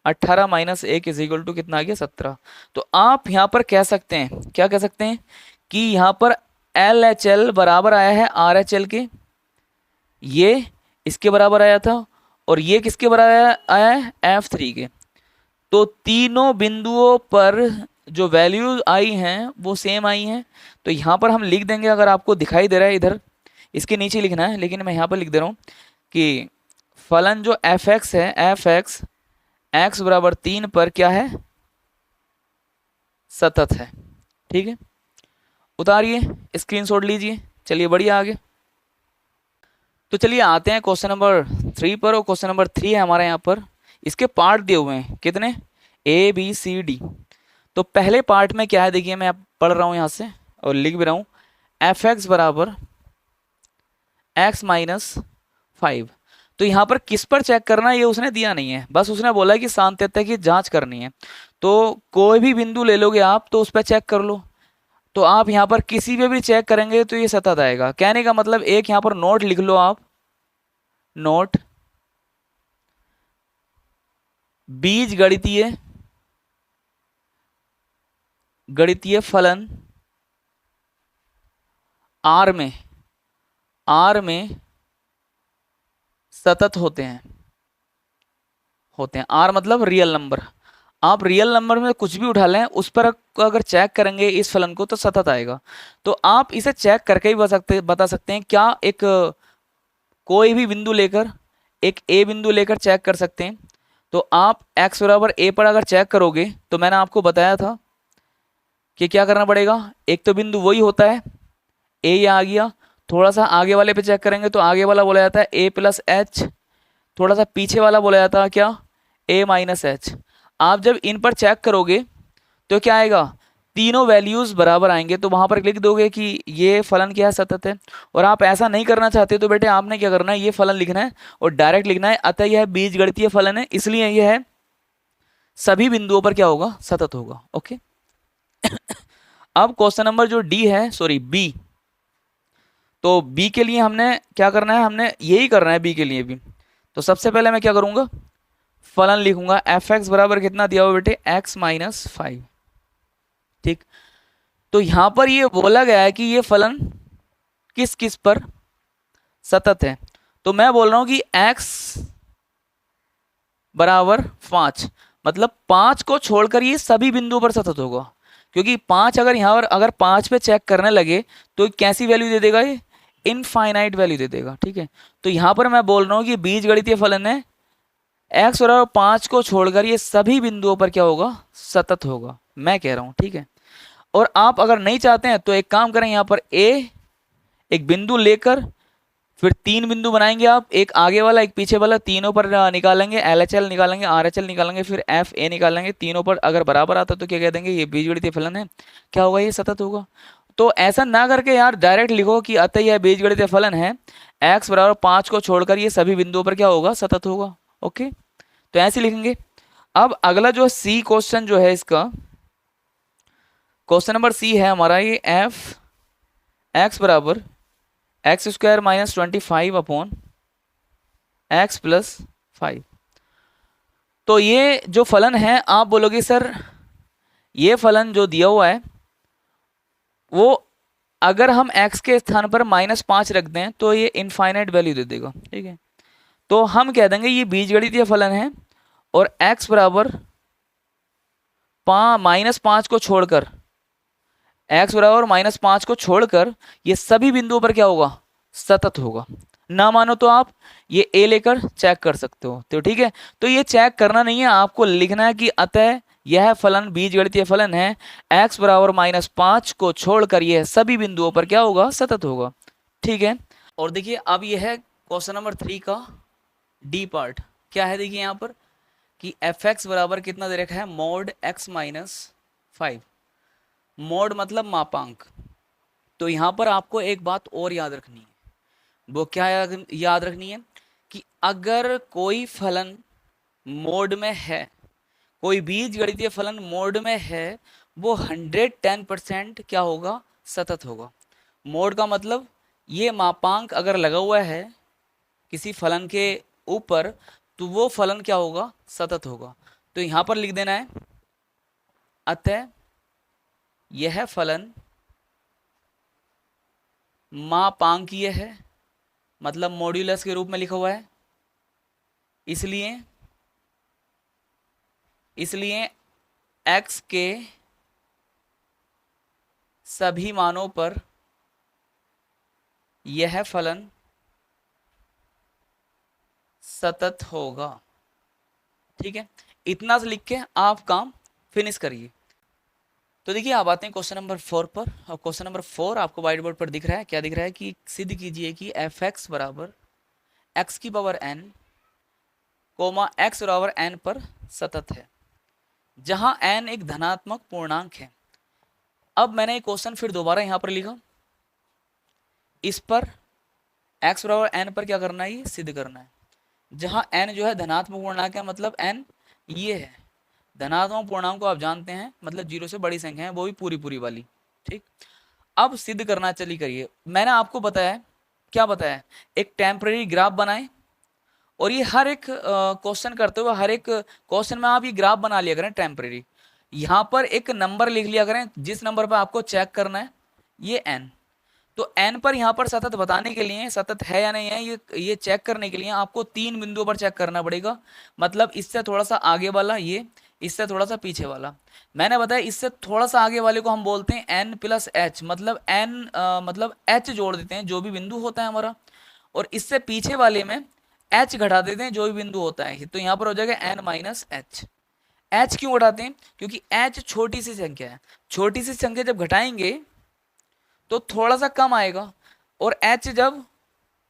18 -1 = कितना आ गया, 17। तो आप यहाँ पर कह सकते हैं, क्या कह सकते हैं कि यहाँ पर LHL बराबर आया है RHL के, ये इसके बराबर आया था, और ये किसके बराबर आया है, f3 के। तो तीनों बिंदुओं पर जो वैल्यूज आई हैं वो सेम आई हैं। तो यहाँ पर हम लिख देंगे, अगर आपको दिखाई दे रहा है इधर, इसके नीचे लिखना है, लेकिन मैं यहाँ पर लिख दे रहा हूँ कि फलन जो एफ एक्स है, एफ एक्स एक्स बराबर 3 पर क्या है, सतत है। ठीक है, उतारिए, स्क्रीनशॉट लीजिए। चलिए बढ़िया, आगे तो चलिए आते हैं क्वेश्चन नंबर 3 पर। और क्वेश्चन नंबर 3 है हमारे यहाँ पर, इसके पार्ट दिए हुए हैं कितने, ए बी सी डी। तो पहले पार्ट में क्या है, देखिए मैं पढ़ रहा हूँ यहाँ से और लिख भी रहा हूँ, एफ एक्स बराबर एक्स माइनस 5। तो यहाँ पर किस पर चेक करना है ये उसने दिया नहीं है, बस उसने बोला है कि सातत्य की जांच करनी है। तो कोई भी बिंदु ले लोगे आप तो उस पर चेक कर लो। तो आप यहाँ पर किसी पे भी चेक करेंगे तो ये सतत आएगा। कहने का मतलब एक यहाँ पर नोट लिख लो आप, नोट बीज गणितीय गणितीय फलन आर में सतत होते हैं। आर मतलब रियल नंबर। आप रियल नंबर में कुछ भी उठा लें, उस पर अगर चेक करेंगे इस फलन को तो सतत आएगा। तो आप इसे चेक करके ही बता सकते हैं क्या, एक कोई भी बिंदु लेकर, एक ए बिंदु लेकर चेक कर सकते हैं। तो आप x बराबर ए पर अगर चेक करोगे तो मैंने आपको बताया था कि क्या करना पड़ेगा, एक तो बिंदु वही होता है, ए ये आ गया, थोड़ा सा आगे वाले पे चेक करेंगे तो आगे वाला बोला जाता है ए प्लस एच, थोड़ा सा पीछे वाला बोला जाता है क्या, ए माइनस एच। आप जब इन पर चेक करोगे तो क्या आएगा, तीनों वैल्यूज बराबर आएंगे, तो वहां पर लिख दोगे कि ये फलन क्या है, सतत है। और आप ऐसा नहीं करना चाहते तो बेटे आपने क्या करना है, ये फलन लिखना है और डायरेक्ट लिखना है, अतः यह बीजगणितीय फलन है, इसलिए यह है सभी बिंदुओं पर क्या होगा, सतत होगा। ओके अब क्वेश्चन नंबर जो डी है, सॉरी बी, तो बी के लिए हमने क्या करना है, हमने यही करना है बी के लिए भी। तो सबसे पहले मैं क्या करूंगा, फलन लिखूंगा, एफ एक्स बराबर कितना दिया हुआ बेटे, एक्स माइनस 5। ठीक, तो यहां पर ये बोला गया है कि ये फलन किस किस पर सतत है। तो मैं बोल रहा हूं कि x बराबर 5, मतलब 5 को छोड़कर ये सभी बिंदुओं पर सतत होगा। क्योंकि 5 अगर यहां पर अगर 5 पे चेक करने लगे तो कैसी वैल्यू दे देगा, ये इनफाइनाइट वैल्यू दे देगा। ठीक है, तो यहां पर मैं बोल रहा हूं कि बीजगणितीय फलन है x बराबर 5 को छोड़कर ये सभी बिंदुओं पर क्या होगा, सतत होगा, मैं कह रहा हूं। ठीक है, और आप अगर नहीं चाहते हैं तो एक काम करें, यहां पर a एक बिंदु लेकर फिर 3 बिंदु बनाएंगे आप, एक आगे वाला एक पीछे वाला, तीनों पर निकालेंगे, LHL निकालेंगे, RHL निकालेंगे, फिर FA निकालेंगे, तीनों पर अगर बराबर आता तो क्या कह देंगे, ये बीजगणितीय फलन है, क्या होगा, ये सतत होगा। तो ऐसा ना करके यार डायरेक्ट लिखो कि अतः यह बीजगणितीय फलन है, x बराबर 5 को छोड़कर ये सभी बिंदुओं पर क्या होगा, सतत होगा। ओके, तो ऐसे लिखेंगे। अब अगला जो सी क्वेश्चन जो है इसका, क्वेश्चन नंबर सी है हमारा, ये एफ एक्स बराबर x square minus 25 upon x plus 5। तो ये जो फलन है, आप बोलोगे सर ये फलन जो दिया हुआ है वो अगर हम x के स्थान पर -5 रख दें तो ये इनफाइनाइट वैल्यू दे देगा। ठीक है, तो हम कह देंगे ये बीजगणितीय फलन है और x बराबर -5 को छोड़कर, x बराबर -5 को छोड़कर ये सभी बिंदुओं पर क्या होगा, सतत होगा। ना मानो तो आप ये a लेकर चेक कर सकते हो। तो ठीक है, तो ये चेक करना नहीं है, आपको लिखना है कि अतः यह फलन बीजगणितीय फलन है, x बराबर -5 को छोड़कर यह सभी बिंदुओं पर क्या होगा, सतत होगा। ठीक है, और देखिए अब यह है क्वेश्चन नंबर 3 का डी पार्ट। क्या है देखिए यहाँ पर कि एफ एक्स बराबर कितना दे रखा है, मोड x माइनस 5। मोड मतलब मापांक। तो यहाँ पर आपको एक बात और याद रखनी है, वो क्या याद रखनी है कि अगर कोई फलन मोड में है, कोई बीजगणितीय फलन मोड में है, वो 110% क्या होगा, सतत होगा। मोड का मतलब ये मापांक अगर लगा हुआ है किसी फलन के ऊपर तो वो फलन क्या होगा, सतत होगा। तो यहां पर लिख देना है, अतः यह फलन मापांकीय है, मतलब मॉड्यूलस के रूप में लिखा हुआ है, इसलिए इसलिए x के सभी मानों पर यह फलन सतत होगा। ठीक है, इतना से लिख के आप काम फिनिश करिए। तो देखिए आप आते हैं क्वेश्चन नंबर 4 पर, और क्वेश्चन नंबर 4 आपको व्हाइट बोर्ड पर दिख रहा है। क्या दिख रहा है कि सिद्ध कीजिए कि एफ एक्स बराबर एक्स की पावर एन कोमा एक्स बराबर एन पर सतत है, जहां एन एक धनात्मक पूर्णांक है। अब मैंने एक क्वेश्चन फिर दोबारा यहां पर लिखा, इस पर एक्स बराबर एन पर क्या करना है, ये सिद्ध करना है। जहां एन जो है धनात्मक पूर्णांक है, मतलब एन ये है धनात्मक पूर्णांक को आप जानते हैं, मतलब जीरो से बड़ी संख्या है, वो भी पूरी पूरी वाली। ठीक, अब सिद्ध करना चली करिए। मैंने आपको बताया, क्या बताया, एक टेम्परेरी ग्राफ बनाए, और ये हर एक क्वेश्चन करते हुए हर एक क्वेश्चन में आप ये ग्राफ बना लिया करें टेम्परेरी। यहाँ पर एक नंबर लिख लिया करें, जिस नंबर पर आपको चेक करना है, ये n। तो n पर यहाँ पर सतत बताने के लिए, सतत है या नहीं है, ये चेक करने के लिए आपको 3 बिंदुओं पर चेक करना पड़ेगा। मतलब इससे थोड़ा सा आगे वाला ये, इससे थोड़ा सा पीछे वाला। मैंने बताया इससे थोड़ा सा आगे वाले को हम बोलते हैं n प्लस एच, मतलब मतलब h जोड़ देते हैं जो भी बिंदु होता है हमारा, और इससे पीछे वाले में h घटा देते हैं जो भी बिंदु होता है। तो यहाँ पर हो जाएगा n माइनस एच। h क्यों घटाते हैं, क्योंकि h छोटी सी संख्या है, छोटी सी संख्या जब घटाएंगे तो थोड़ा सा कम आएगा, और h जब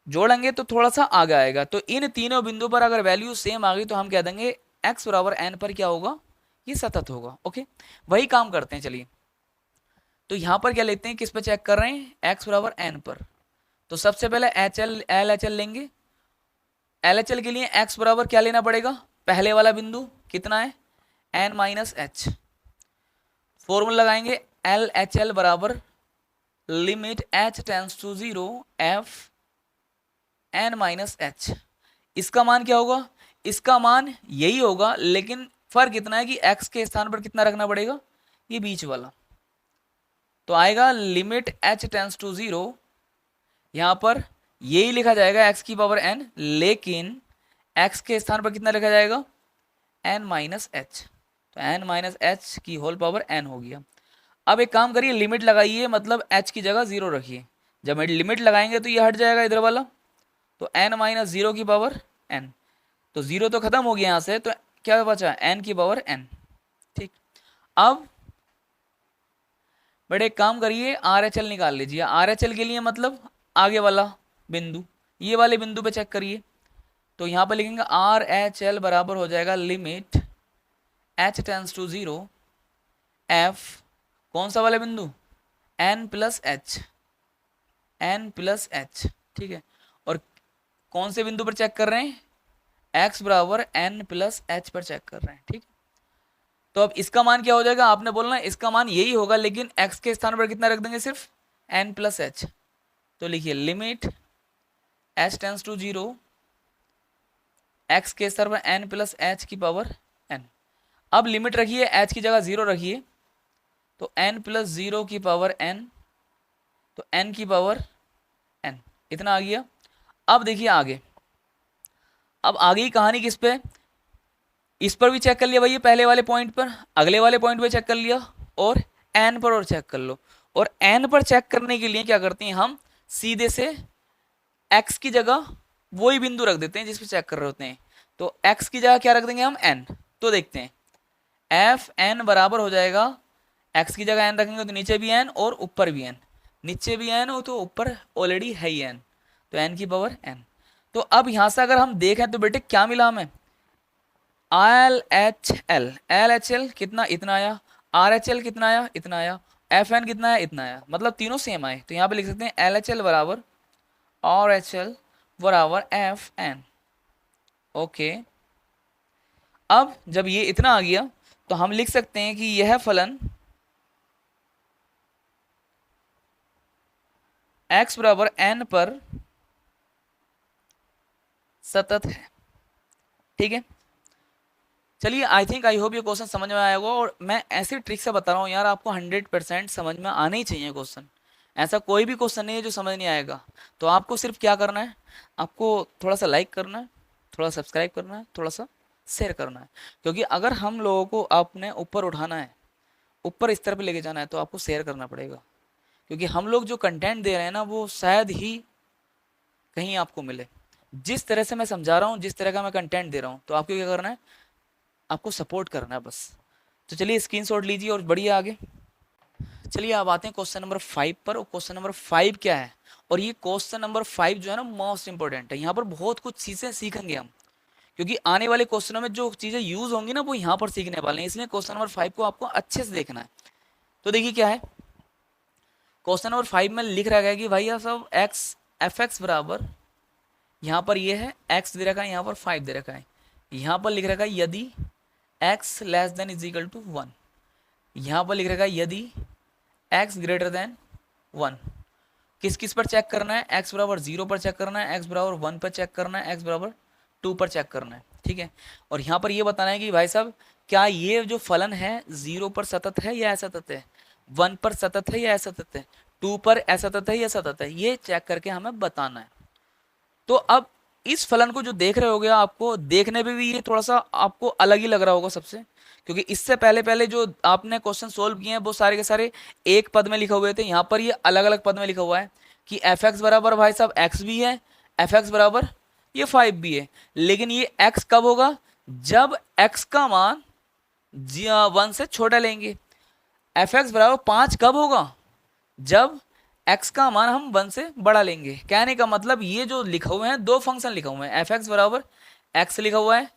जोड़ेंगे तो थोड़ा सा आगे आएगा। तो इन तीनों बिंदु पर अगर वैल्यू सेम आ गई तो हम कह देंगे x बराबर n पर क्या होगा, ये सतत होगा। ओके, वही काम करते हैं। चलिए, तो यहां पर क्या लेते हैं, किस पे चेक कर रहे हैं, x बराबर n पर। तो सबसे पहले LHL लेंगे। LHL के लिए x बराबर क्या लेना पड़ेगा, पहले वाला बिंदु कितना है, n माइनस एच। फॉर्मूला लगाएंगे, LHL बराबर limit h tends to 0 f n minus H. इसका मान क्या होगा, इसका मान यही होगा, लेकिन फर्क इतना है कि x के स्थान पर कितना रखना पड़ेगा, ये बीच वाला। तो आएगा लिमिट h टेंड्स टू 0, यहां पर यही लिखा जाएगा x की पावर n, लेकिन x के स्थान पर कितना लिखा जाएगा, n माइनस एच। तो n माइनस एच की होल पावर n हो गया। अब एक काम करिए, लिमिट लगाइए, मतलब h की जगह 0 रखिए। जब लिमिट लगाएंगे तो ये हट जाएगा इधर वाला, तो n माइनस 0 की पावर n। तो 0 तो खत्म हो गया यहाँ से, तो क्या बचा, n की पावर n। ठीक, अब बड़े एक काम करिए, RHL निकाल लीजिए। RHL के लिए मतलब आगे वाला बिंदु, ये वाले बिंदु पे चेक करिए। तो यहाँ पर लिखेंगे RHL बराबर हो जाएगा limit h tends to 0 f, कौन सा वाला बिंदु, n plus H, n plus H. ठीक है, और कौन से बिंदु पर चेक कर रहे हैं, x बराबर n प्लस एच पर चेक कर रहे हैं। ठीक, तो अब इसका मान क्या हो जाएगा, आपने बोलना इसका मान यही होगा, लेकिन x के स्थान पर कितना रख देंगे, सिर्फ n प्लस एच। तो लिखिए limit h tends to 0 x के स्थान पर n प्लस एच की पावर n। अब लिमिट रखिए, h की जगह 0 रखिए, तो n प्लस 0 की पावर n, तो n की पावर n, इतना आ गया। अब देखिए आगे, अब आगे की कहानी किस पे, इस पर भी चेक कर लिया भाई, पहले वाले पॉइंट पर, अगले वाले पॉइंट पे चेक कर लिया, और n पर और चेक कर लो। और n पर चेक करने के लिए क्या करते हैं, हम सीधे से x की जगह वही बिंदु रख देते हैं जिस पे चेक कर रहे होते हैं। तो x की जगह क्या रख देंगे हम, n। तो देखते हैं एफ n बराबर हो जाएगा, x की जगह n रखेंगे तो नीचे भी n और ऊपर भी n, नीचे भी n हो तो ऊपर ऑलरेडी है ही n, तो n की पावर n। तो अब यहां से अगर हम देखें तो बेटे क्या मिला हमें, LHL कितना, इतना आया, RHL कितना आया, इतना आया, FN कितना आया, इतना आया, मतलब तीनों सेम आए। तो यहाँ पे लिख सकते हैं LHL बराबर RHL बराबर FN। ओके, अब जब ये इतना आ गया तो हम लिख सकते हैं कि यह फलन x बराबर n पर सतत है। ठीक है, चलिए, आई होप ये क्वेश्चन समझ में आया होगा। और मैं ऐसी ट्रिक से बता रहा हूँ यार, आपको 100% समझ में आने ही चाहिए क्वेश्चन। ऐसा कोई भी क्वेश्चन नहीं है जो समझ नहीं आएगा। तो आपको सिर्फ क्या करना है, आपको थोड़ा सा लाइक करना है, थोड़ा सब्सक्राइब करना है, थोड़ा सा शेयर करना है, क्योंकि अगर हम लोगों को अपने ऊपर उठाना है, ऊपर स्तर पे लेके जाना है, तो आपको शेयर करना पड़ेगा, क्योंकि हम लोग जो कंटेंट दे रहे हैं ना वो शायद ही कहीं आपको मिले। जिस तरह से मैं समझा रहा हूँ, जिस तरह का मैं कंटेंट दे रहा हूँ, तो आपको क्या करना है, आपको सपोर्ट करना है बस। तो चलिए स्क्रीनशॉट लीजिए और बढ़िए आगे। चलिए अब आते हैं क्वेश्चन नंबर 5 पर। और क्वेश्चन नंबर 5 क्या है, और ये क्वेश्चन नंबर 5 जो है ना मोस्ट इंपॉर्टेंट है। यहाँ पर बहुत कुछ चीजें सीखेंगे हम, क्योंकि आने वाले क्वेश्चनों में जो चीजें यूज होंगी ना वो यहाँ पर सीखने वाले हैं, इसलिए क्वेश्चन नंबर 5 को आपको अच्छे से देखना है। तो देखिए क्या है, क्वेश्चन नंबर 5 में लिख रहा है कि भाई सब एक्स एफ एक्स बराबर, यहाँ पर ये है x दे रखा है, यहाँ पर 5 दे रखा है, यहाँ पर लिख रखा है यदि x less than is equal to 1, यहाँ पर लिख रखा है यदि x ग्रेटर देन 1। किस किस पर चेक करना है, x बराबर 0 पर चेक करना है, x बराबर 1 पर चेक करना है, x बराबर 2 पर चेक करना है, ठीक है। और यहाँ पर ये बताना है कि भाई साहब क्या ये जो फलन है 0 पर सतत है या असतत है, 1 पर सतत है या असतत है, 2 पर असतत है या सतत है, ये चेक करके हमें बताना है। तो अब इस फलन को जो देख रहे होगे, आपको देखने पे भी ये थोड़ा सा आपको अलग ही लग रहा होगा सबसे, क्योंकि इससे पहले पहले जो आपने क्वेश्चन सोल्व किए हैं वो सारे के सारे एक पद में लिखे हुए थे। यहाँ पर ये अलग अलग पद में लिखा हुआ है कि एफ एक्स बराबर भाई साहब एक्स भी है, एफ एक्स बराबर ये 5 भी है, लेकिन ये एक्स कब होगा, जब एक्स का मान 1 से छोटा लेंगे। एफ एक्स बराबर 5 कब होगा, जब x का मान हम 1 से बड़ा लेंगे। कहने का मतलब ये जो लिखा हुए हैं, दो फंक्शन लिखा हुआ है, एफ एक्स बराबर x लिखा हुआ है,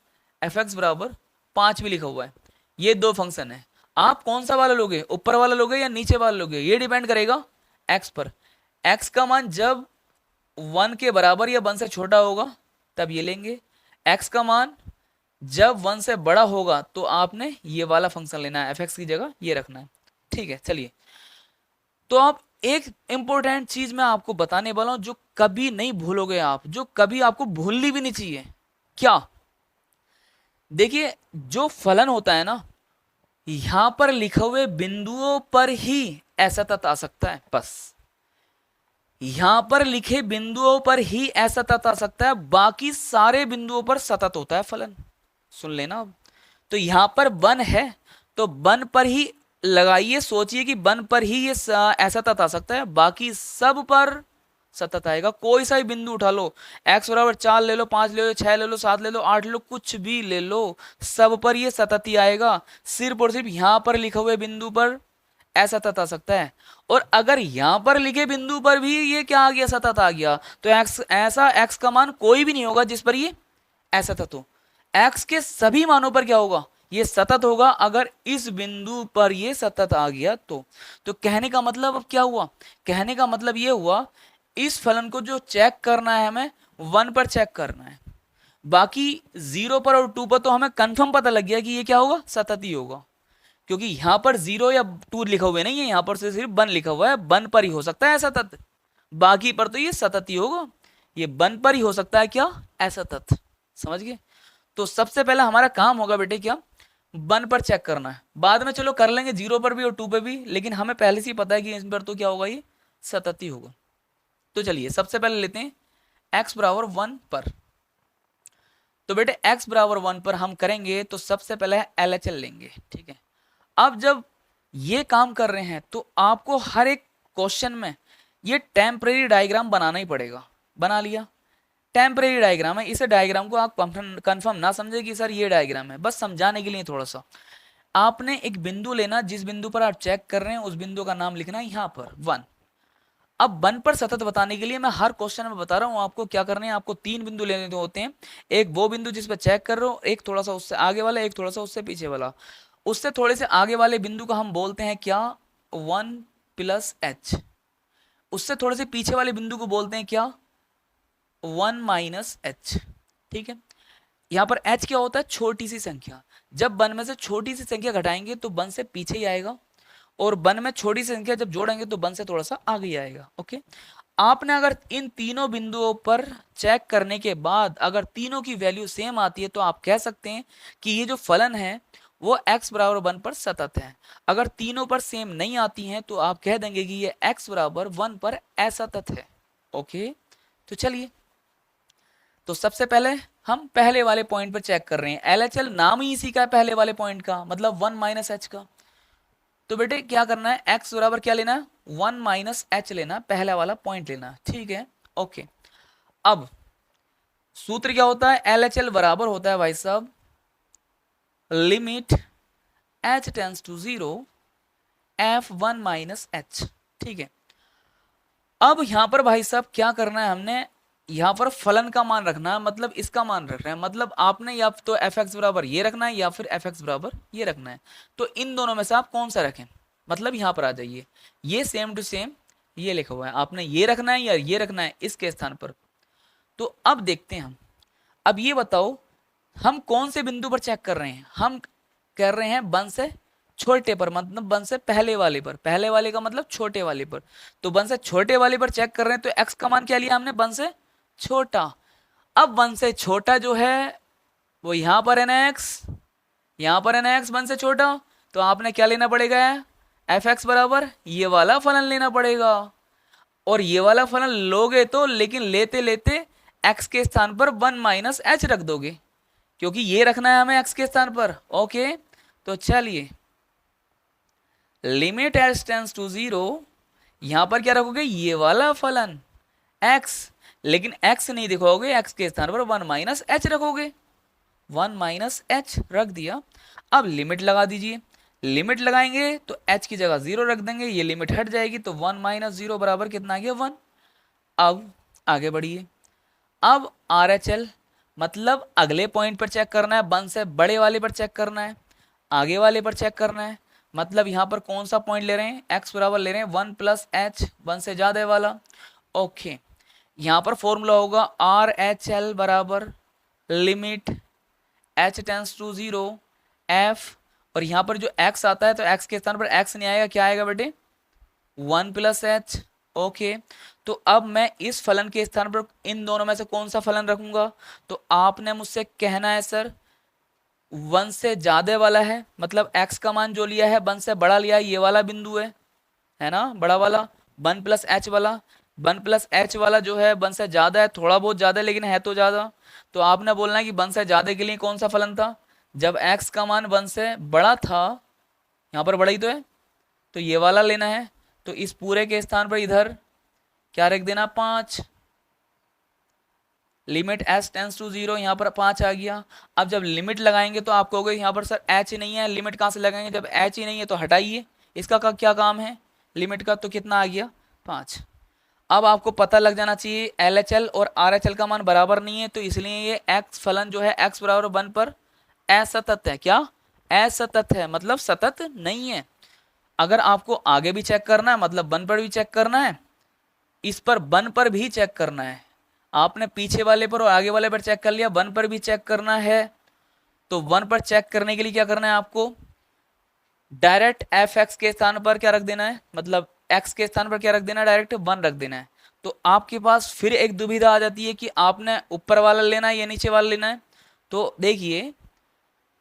एफ एक्स बराबर 5 भी लिखा हुआ है, ये दो फंक्शन है। आप कौन सा वाला लोगे, ऊपर वाला लोगे या नीचे वाला लोगे, ये डिपेंड करेगा x पर। x का मान जब 1 के बराबर या 1 से छोटा होगा तब ये लेंगे, x का मान जब 1 से बड़ा होगा तो आपने ये वाला फंक्शन लेना है, एफ एक्स की जगह ये रखना है, ठीक है। चलिए तो आप एक इंपॉर्टेंट चीज मैं आपको बताने वाला हूं जो कभी नहीं भूलोगे आप, जो कभी आपको भूलनी भी नहीं चाहिए। क्या, देखिए जो फलन होता है ना, यहां पर लिखे हुए बिंदुओं पर ही ऐसा तत् आ सकता है, बस यहां पर लिखे बिंदुओं पर ही ऐसा तत् आ सकता है, बाकी सारे बिंदुओं पर सतत होता है फलन। सुन लेना अब, तो यहां पर 1 है तो 1 पर ही लगाइए, सोचिए कि 1 पर ही ये ऐसा तत् आ सकता है, बाकी सब पर सतत आएगा। कोई सा भी बिंदु उठा लो, x बराबर 4 ले लो, 5 ले लो, 6 ले लो, 7 ले लो, 8 ले लो, कुछ भी ले लो, सब पर ये सतत ही आएगा। सिर्फ और सिर्फ यहां पर लिखे हुए बिंदु पर ऐसा तत् आ सकता है। और अगर यहां पर लिखे बिंदु पर भी ये क्या आ गया, सतत आ गया, तो ऐसा x का मान कोई भी नहीं होगा जिस पर ये ऐसा तत् हो। x के सभी मानों पर क्या होगा, ये सतत होगा। अगर इस बिंदु पर ये सतत आ गया तो कहने का मतलब अब क्या हुआ, कहने का मतलब ये हुआ इस फलन को जो चेक करना है हमें 1 पर चेक करना है, बाकी 0 पर और 2 पर तो हमें कंफर्म पता लग गया कि ये क्या होगा, सतत ही होगा, क्योंकि यहां पर 0 या 2 लिखा हुआ नहीं है, यहां पर से सिर्फ 1 लिखा हुआ है, 1 पर ही हो सकता है सतत, बाकी पर तो ये सतत ही होगा, ये 1 पर ही हो सकता है क्या, असतत। समझ गए। तो सबसे पहले हमारा काम होगा बेटे क्या, 1 पर चेक करना है, बाद में चलो कर लेंगे 0 पर भी और 2 पर भी, लेकिन हमें पहले से ही पता है कि इस पर तो क्या होगा, ये सतत ही होगा। तो चलिए सबसे पहले लेते हैं x बराबर 1 पर। तो बेटे x बराबर 1 पर हम करेंगे तो सबसे पहले LHL लेंगे, ठीक है। अब जब ये काम कर रहे हैं तो आपको हर एक क्वेश्चन में ये टेम्परेरी डायग्राम बनाना ही पड़ेगा। बना लिया, टेम्परेरी डायग्राम है, इसे डायग्राम को आप कंफर्म ना समझे कि सर ये डायग्राम है, बस समझाने के लिए थोड़ा सा। आपने एक बिंदु लेना, जिस बिंदु पर आप चेक कर रहे हैं उस बिंदु का नाम लिखना है यहाँ पर 1। अब 1 पर सतत बताने के लिए मैं हर क्वेश्चन में बता रहा हूं आपको क्या करना है, आपको 3 बिंदु लेने होते हैं। एक वो बिंदु जिस पर चेक कर रहे हो, एक थोड़ा सा उससे आगे वाला, एक थोड़ा सा उससे पीछे वाला। उससे थोड़े से आगे वाले बिंदु को हम बोलते हैं क्या, 1 प्लस h। उससे थोड़े से पीछे वाले बिंदु को बोलते हैं क्या, 1 माइनस h, ठीक है। यहाँ पर h क्या होता है, छोटी सी संख्या। जब 1 में से छोटी सी संख्या घटाएंगे तो 1 से पीछे ही आएगा, और 1 में छोटी संख्या जब जोड़ेंगे तो 1 से थोड़ा सा आगे ही आएगा। ओके, आपने अगर इन तीनों बिंदुओं पर चेक करने के बाद अगर तीनों की वैल्यू सेम आती है तो आप कह सकते हैं कि ये जो फलन है वो x बराबर 1 पर सतत है। अगर तीनों पर सेम नहीं आती हैं तो आप कह देंगे कि ये x बराबर 1 पर असतत है। ओके, तो चलिए तो सबसे पहले हम पहले वाले पॉइंट पर चेक कर रहे हैं। LHL नाम ही इसी का है, पहले वाले पॉइंट का मतलब 1 माइनस एच का। तो बेटे क्या करना है, x बराबर क्या लेना है, 1 माइनस एच लेना, पहला वाला पॉइंट लेना, ठीक है ओके। अब सूत्र क्या होता है, LHL बराबर होता है भाई साहब limit h tends to 0 f1 minus H, ठीक है। अब यहां पर भाई साहब क्या करना है, हमने यहां पर फलन का मान रखना है, मतलब इसका मान रख रहे हैं, मतलब आपने या तो एफ एक्स बराबर ये रखना है या फिर एफ एक्स बराबर ये रखना है। तो इन दोनों में से आप कौन सा रखें, मतलब यहां पर आ जाइए, ये सेम टू सेम ये लिखा हुआ है, आपने ये रखना है या ये रखना है इसके स्थान पर। तो अब देखते हैं हम, अब ये बताओ हम कौन से बिंदु पर चेक कर रहे हैं, हम कर रहे हैं 1 से छोटे पर, मतलब 1 से पहले वाले पर, पहले वाले का मतलब छोटे वाले पर। तो 1 से छोटे वाले पर चेक कर रहे हैं, तो x का मान क्या लिया हमने, 1 से छोटा। अब 1 से छोटा जो है वो यहां पर है ना x, यहां पर है ना x 1 से छोटा, तो आपने क्या लेना पड़ेगा, एफ एक्स बराबर ये वाला फलन लेना पड़ेगा। और ये वाला फलन लोगे तो लेकिन लेते लेते x के स्थान पर 1 माइनस एच रख दोगे, क्योंकि ये रखना है हमें x के स्थान पर, ओके। तो चलिए लिमिट एच टेंस टू 0, यहां पर क्या रखोगे, ये वाला फलन x, लेकिन x नहीं दिखाओगे, x के स्थान पर 1 माइनस एच रखोगे, 1 माइनस एच रख दिया। अब लिमिट लगा दीजिए, लिमिट लगाएंगे तो h की जगह 0 रख देंगे, ये लिमिट हट जाएगी, तो 1 माइनस 0 बराबर कितना आ गया, 1। अब आगे बढ़िए, अब RHL मतलब अगले पॉइंट पर चेक करना है, 1 से बड़े वाले पर चेक करना है, आगे वाले पर चेक करना है, मतलब यहां पर कौन सा पॉइंट ले रहे हैं, x बराबर ले रहे हैं 1 प्लस एच, 1 से ज्यादा वाला, ओके। यहां पर फॉर्मूला होगा RHL बराबर limit h tends to 0 f, और यहां पर जो x आता है तो x के स्थान पर x नहीं आएगा, क्या आएगा बेटे, 1 प्लस एच, ओके। तो अब मैं इस फलन के स्थान पर इन दोनों में से कौन सा फलन रखूंगा, तो आपने मुझसे कहना है सर 1 से ज्यादा वाला है, मतलब x का मान जो लिया है 1 से बड़ा लिया है, ये वाला बिंदु है ना, बड़ा वाला 1 प्लस एच वाला, 1 प्लस एच वाला जो है 1 से ज्यादा है, थोड़ा बहुत ज्यादा लेकिन है तो ज्यादा। तो आपने बोलना है कि 1 से ज्यादा के लिए कौन सा फलन था, जब x का मान 1 से बड़ा था, यहाँ पर बड़ा ही तो है, तो ये वाला लेना है। तो इस पूरे के स्थान पर इधर क्या रख देना, 5, लिमिट एच टेंस टू 0, यहाँ पर 5 आ गया। अब जब लिमिट लगाएंगे तो आप कहोगे यहाँ पर सर एच नहीं है, लिमिट कहाँ से लगाएंगे, जब एच ही नहीं है तो हटाइए, इसका क्या काम है लिमिट का, तो कितना आ गया, 5। अब आपको पता लग जाना चाहिए LHL और RHL का मान बराबर नहीं है, तो इसलिए ये x फलन जो है x बराबर 1 पर असतत है, क्या असतत है, मतलब सतत नहीं है। अगर आपको आगे भी चेक करना है, मतलब 1 पर भी चेक करना है, इस पर 1 पर भी चेक करना है, आपने पीछे वाले पर और आगे वाले पर चेक कर लिया, 1 पर भी चेक करना है, तो 1 पर चेक करने के लिए क्या करना है आपको, डायरेक्ट एफ एक्स के स्थान पर क्या रख देना है, मतलब x के स्थान पर क्या रख देना है, डायरेक्ट 1 रख देना है। तो आपके पास फिर एक दुविधा आ जाती है कि आपने ऊपर वाला लेना है या नीचे वाला लेना है। तो देखिए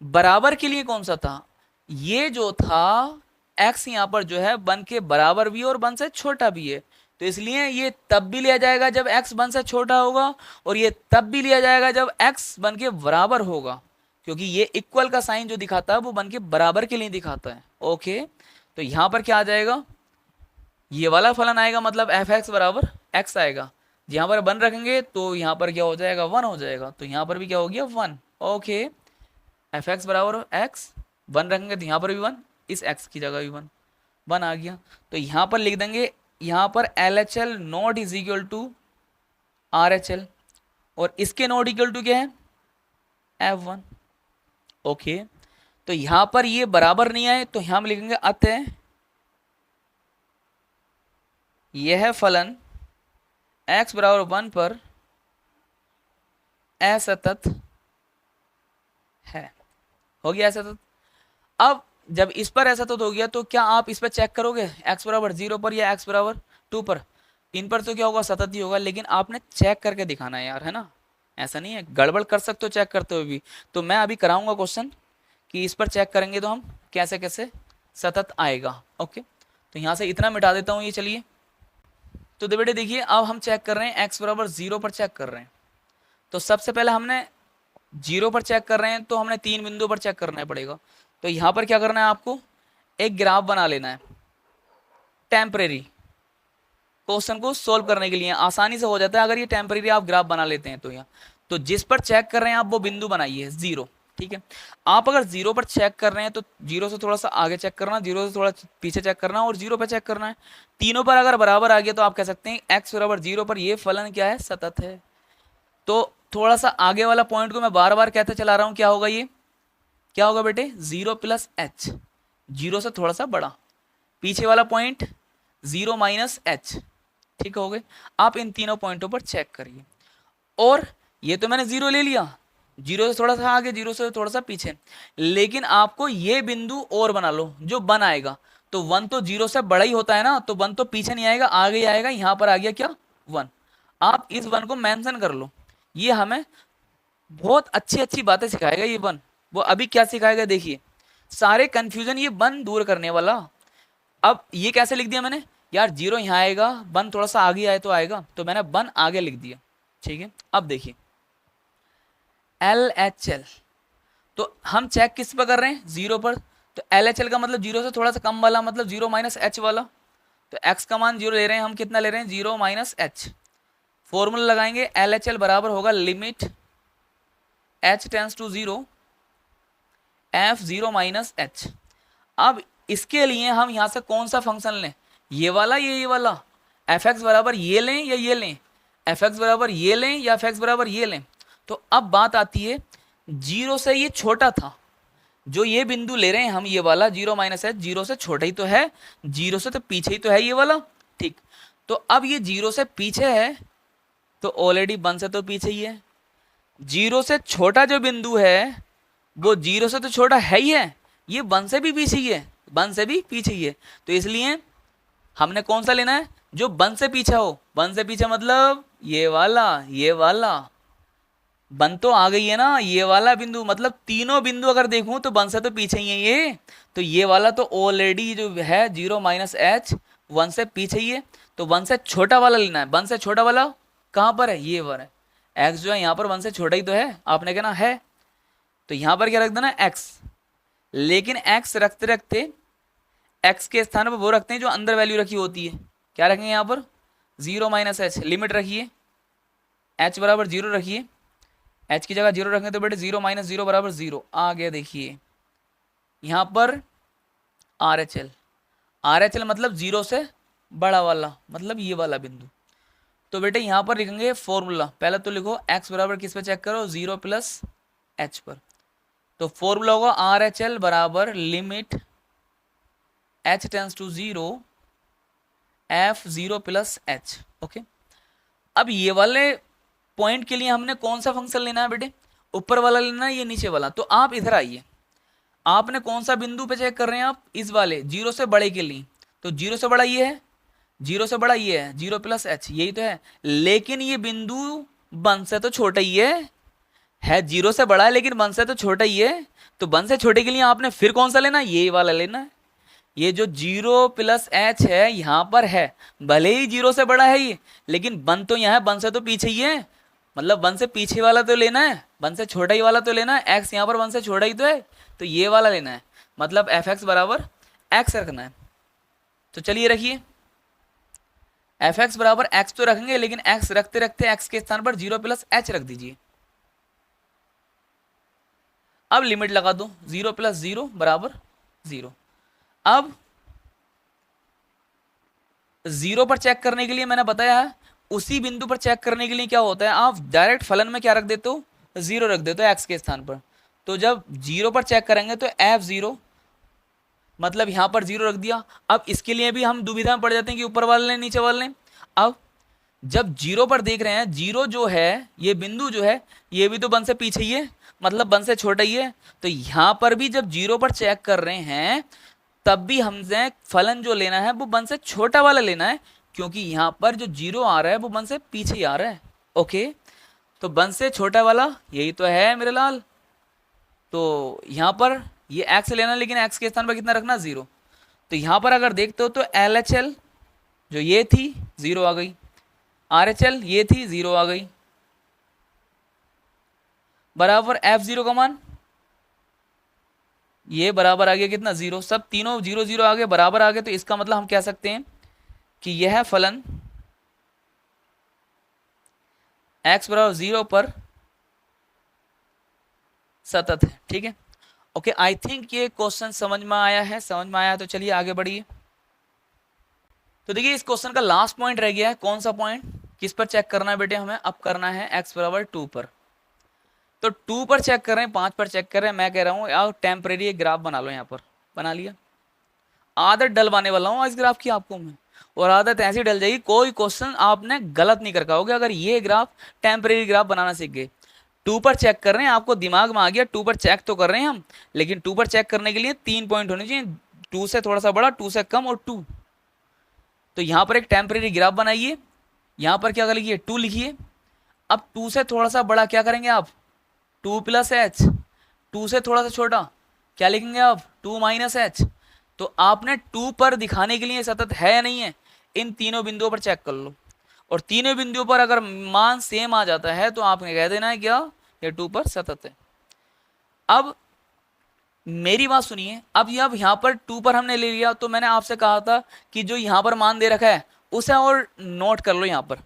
बराबर के लिए कौन सा था, ये जो था x यहाँ पर जो है 1 के बराबर भी और 1 से छोटा भी है, तो इसलिए ये तब भी लिया जाएगा जब x 1 से छोटा होगा, और ये तब भी लिया जाएगा जब x 1 के बराबर होगा, क्योंकि ये इक्वल का साइन जो दिखाता है वो 1 के बराबर के लिए दिखाता है, ओके। तो यहां पर क्या आ जाएगा, ये वाला फलन आएगा, मतलब एफ एक्स बराबर एक्स आएगा, यहाँ पर 1 रखेंगे तो यहाँ पर क्या हो जाएगा, 1 हो जाएगा, तो यहाँ पर भी क्या हो गया, 1, ओके। एफ एक्स बराबर एक्स, 1 रखेंगे तो यहाँ पर भी 1, इस एक्स की जगह भी 1, 1 आ गया। तो यहाँ पर लिख देंगे, यहाँ पर LHL not is equal to RHL, और इसके नॉट इक्वल टू क्या है, F1, ओके। तो यहाँ पर ये बराबर नहीं आए, तो यहाँ हम लिखेंगे अतः यह फलन x बराबर 1 पर असतत है, हो गया असतत। अब जब इस पर असतत हो गया तो क्या आप इस पर चेक करोगे x बराबर 0 पर या x बराबर 2 पर, इन पर तो क्या होगा, सतत ही होगा, लेकिन आपने चेक करके दिखाना है यार, है ना, ऐसा नहीं है गड़बड़ कर सकते हो चेक करते हुए भी। तो मैं अभी कराऊंगा क्वेश्चन कि इस पर चेक करेंगे तो हम कैसे कैसे सतत आएगा, ओके। तो यहाँ से इतना मिटा देता हूँ ये, चलिए। तो बेटे देखिए अब हम चेक कर रहे हैं x बराबर 0 पर चेक कर रहे हैं, तो सबसे पहले हमने जीरो पर चेक कर रहे हैं तो हमने 3 बिंदु पर चेक करना पड़ेगा। तो यहाँ पर क्या करना है, आपको एक ग्राफ बना लेना है टेम्परेरी, क्वेश्चन को सोल्व करने के लिए आसानी से हो जाता है अगर ये टेम्परेरी आप ग्राफ बना लेते हैं। तो यहाँ तो जिस पर चेक कर रहे हैं आप वो बिंदु बनाइए जीरो, ठीक है। आप अगर जीरो पर चेक कर रहे हैं तो जीरो से थोड़ा सा आगे चेक करना, जीरो से थोड़ा पीछे चेक करना और जीरो पर चेक करना है। तीनों पर अगर बराबर आ गया तो आप कह सकते हैं एक्स बराबर जीरो पर ये फलन क्या है, सतत है। तो थोड़ा सा आगे वाला पॉइंट को मैं बार बार कहते चला रहा हूं, क्या होगा, ये क्या होगा बेटे, जीरो प्लस एच, जीरो से थोड़ा सा बड़ा। पीछे वाला पॉइंट जीरो माइनस एच, ठीक हो गए। आप इन तीनों पॉइंटों पर चेक करिए। और ये तो मैंने जीरो ले लिया, जीरो से थोड़ा सा आगे, जीरो से थोड़ा सा पीछे, लेकिन आपको ये बिंदु और बना लो जो वन आएगा। तो वन तो जीरो से बड़ा ही होता है ना, तो वन तो पीछे नहीं आएगा, आगे ही आएगा। यहां पर आ गया क्या, वन। आप इस वन को मेंशन कर लो, ये हमें बहुत अच्छी अच्छी बातें सिखाएगा ये वन। वो अभी क्या सिखाएगा देखिए, सारे कंफ्यूजन ये वन दूर करने वाला। अब ये कैसे लिख दिया मैंने, यार जीरो यहाँ आएगा, वन थोड़ा सा आगे आए तो आएगा, तो मैंने वन आगे लिख दिया, ठीक है। अब देखिए LHL, तो हम चेक किस पर कर रहे हैं, जीरो पर। तो LHL का मतलब जीरो से थोड़ा सा कम वाला, मतलब जीरो माइनस एच वाला। तो x का मान जीरो ले रहे हैं हम, कितना ले रहे हैं, जीरो माइनस एच। फॉर्मूला लगाएंगे, LHL बराबर होगा limit h tends to zero f zero minus H. अब इसके लिए हम यहां से कौन सा फंक्शन लें, ये वाला ये वाला, fx बराबर ये लें या ये लें, fx बराबर ये लें या fx बराबर ये लें। तो अब बात आती है, जीरो से ये छोटा था, जो ये बिंदु ले रहे हैं हम, ये वाला जीरो माइनस एच, जीरो से छोटा ही तो है, जीरो से तो पीछे ही तो है ये वाला, ठीक। तो अब ये जीरो से पीछे है, तो ऑलरेडी वन से तो पीछे ही है। जीरो से छोटा जो बिंदु है वो जीरो से तो छोटा है ही है, ये वन से भी पीछे ही है, वन से भी पीछे ही है। तो इसलिए हमने कौन सा लेना है, जो वन से पीछे हो। वन से पीछे मतलब ये वाला, ये वाला। वन तो आ गई है ना, ये वाला बिंदु, मतलब तीनों बिंदु अगर देखूं तो वन से तो पीछे ही है ये। तो ये वाला तो ऑलरेडी जो है जीरो माइनस एच, वन से पीछे ही है। तो वन से छोटा वाला लेना है। वन से छोटा वाला कहां पर है, ये पर है। एक्स जो है यहाँ पर वन से छोटा ही तो है, आपने कहना है, तो यहां पर क्या रख देना, एक्स। लेकिन एक्स रखते रखते एक्स के स्थान पर वो रखते हैं जो अंदर वैल्यू रखी होती है। क्या रखेंगे यहाँ पर, जीरो माइनस एच, लिमिट रखिए, एच बराबर जीरो रखिए। एच की जगह जीरो रखेंगे तो बेटे जीरो माइनस जीरो बराबर जीरो आ गया। देखिए यहाँ पर RHL, RHL मतलब जीरो से बड़ा वाला, मतलब ये वाला बिंदु। तो बेटे यहाँ पर लिखेंगे फॉर्मूला, पहले तो लिखो x बराबर किस पे चेक करो, जीरो प्लस एच पर। तो फॉर्मूला होगा RHL बराबर limit h tends to zero f zero plus H, okay. अब ये वाले पॉइंट के लिए हमने कौन सा फंक्शन लेना है बेटे, ऊपर वाला लेना है या नीचे वाला। तो आप इधर आइए, आपने कौन सा बिंदु पे चेक कर रहे हैं आप, इस वाले जीरो से बड़े के लिए। तो जीरो से बड़ा ये है, जीरो से बड़ा ये है, जीरो प्लस एच, यही तो है। लेकिन ये बिंदु वन से तो छोटा ही है जीरो से बड़ा है लेकिन वन से तो छोटा ही है। तो वन से छोटे के लिए आपने फिर कौन सा लेना है, ये वाला लेना है। ये जो जीरो प्लस एच है यहाँ पर है, भले ही जीरो से बड़ा है ये, लेकिन वन तो यहाँ है, वन से तो पीछे ही है, मतलब वन से पीछे वाला तो लेना है, वन से छोटा ही वाला तो लेना है। एक्स यहाँ पर वन से छोटा ही तो है, तो ये वाला लेना है, मतलब एफ एक्स बराबर एक्स रखना है। तो चलिए रखिए, एफ एक्स बराबर एक्स तो रखेंगे, लेकिन एक्स रखते रखते एक्स के स्थान पर जीरो प्लस एच रख दीजिए। अब लिमिट लगा दो, जीरो प्लस जीरो बराबर जीरो। अब जीरो पर चेक करने के लिए मैंने बताया है, उसी बिंदु पर चेक करने के लिए क्या होता है, आप डायरेक्ट फलन में क्या रख देते हो, जीरो रख देते हो एक्स के स्थान पर। तो जब जीरो पर चेक करेंगे तो एफ जीरो, मतलब यहां पर जीरो रख दिया। अब इसके लिए भी हम दुविधा में पड़ जाते हैं कि ऊपर वाले ने नीचे वाले ने। अब जब जीरो पर देख रहे हैं, जीरो जो है ये बिंदु जो है ये भी तो वन से पीछे ही है, मतलब वन से छोटा ही है। तो यहां पर भी जब जीरो पर चेक कर रहे हैं तब भी हमने फलन जो लेना है वो वन से छोटा वाला लेना है, क्योंकि यहाँ पर जो जीरो आ रहा है वो वन से पीछे ही आ रहा है, ओके। तो वन से छोटा वाला यही तो है मेरे लाल। तो यहाँ पर ये एक्स लेना, लेकिन एक्स के स्थान पर कितना रखना, जीरो। तो यहाँ पर अगर देखते हो तो LHL जो ये थी जीरो आ गई, RHL ये थी जीरो आ गई, बराबर f0 का मान, ये बराबर आ गया कितना 0, सब तीनों 0 0 आ गए, बराबर आ गए, तो इसका मतलब हम कह सकते हैं कि यह फलन x बराबर 0 पर सतत है। ठीक है, ओके, आई थिंक ये क्वेश्चन समझ में आया है, समझ में आया तो चलिए आगे बढ़िए। तो देखिए इस क्वेश्चन का लास्ट पॉइंट रह गया है, कौन सा पॉइंट, किस पर चेक करना है बेटे हमें, अब करना है x बराबर 2 पर। तो 2 पर चेक कर रहे हैं, 5 पर चेक कर रहे हैं, मैं कह रहा हूँ यार टेम्परेरी एक ग्राफ बना लो, यहाँ पर बना लिया। आदत डलवाने वाला हूँ इस ग्राफ की आपको मैं, और आदत ऐसी डल जाएगी कोई क्वेश्चन आपने गलत नहीं कर पाओगे अगर ये ग्राफ टेम्परेरी ग्राफ बनाना सीख गए। 2 पर चेक कर रहे हैं, आपको दिमाग में आ गया 2 पर चेक तो कर रहे हैं हम, लेकिन 2 पर चेक करने के लिए 3 पॉइंट होने चाहिए, 2 से थोड़ा सा बड़ा, 2 से कम और 2। तो यहाँ पर एक टेम्परेरी ग्राफ बनाइए, यहाँ पर क्या लिखिए 2 लिखिए। अब 2 से थोड़ा सा बड़ा क्या करेंगे आप, 2 प्लस एच, 2 से थोड़ा सा छोटा क्या लिखेंगे आप, 2 माइनस एच। तो आपने 2 पर दिखाने के लिए सतत है या नहीं है, इन तीनों बिंदुओं पर चेक कर लो, और तीनों बिंदुओं पर अगर मान सेम आ जाता है तो आपने कह देना है क्या, ये 2 पर सतत है। अब मेरी बात सुनिए, अब यहाँ पर 2 पर हमने ले लिया, तो मैंने आपसे कहा था कि जो यहाँ पर मान दे रखा है उसे और नोट कर लो, यहाँ पर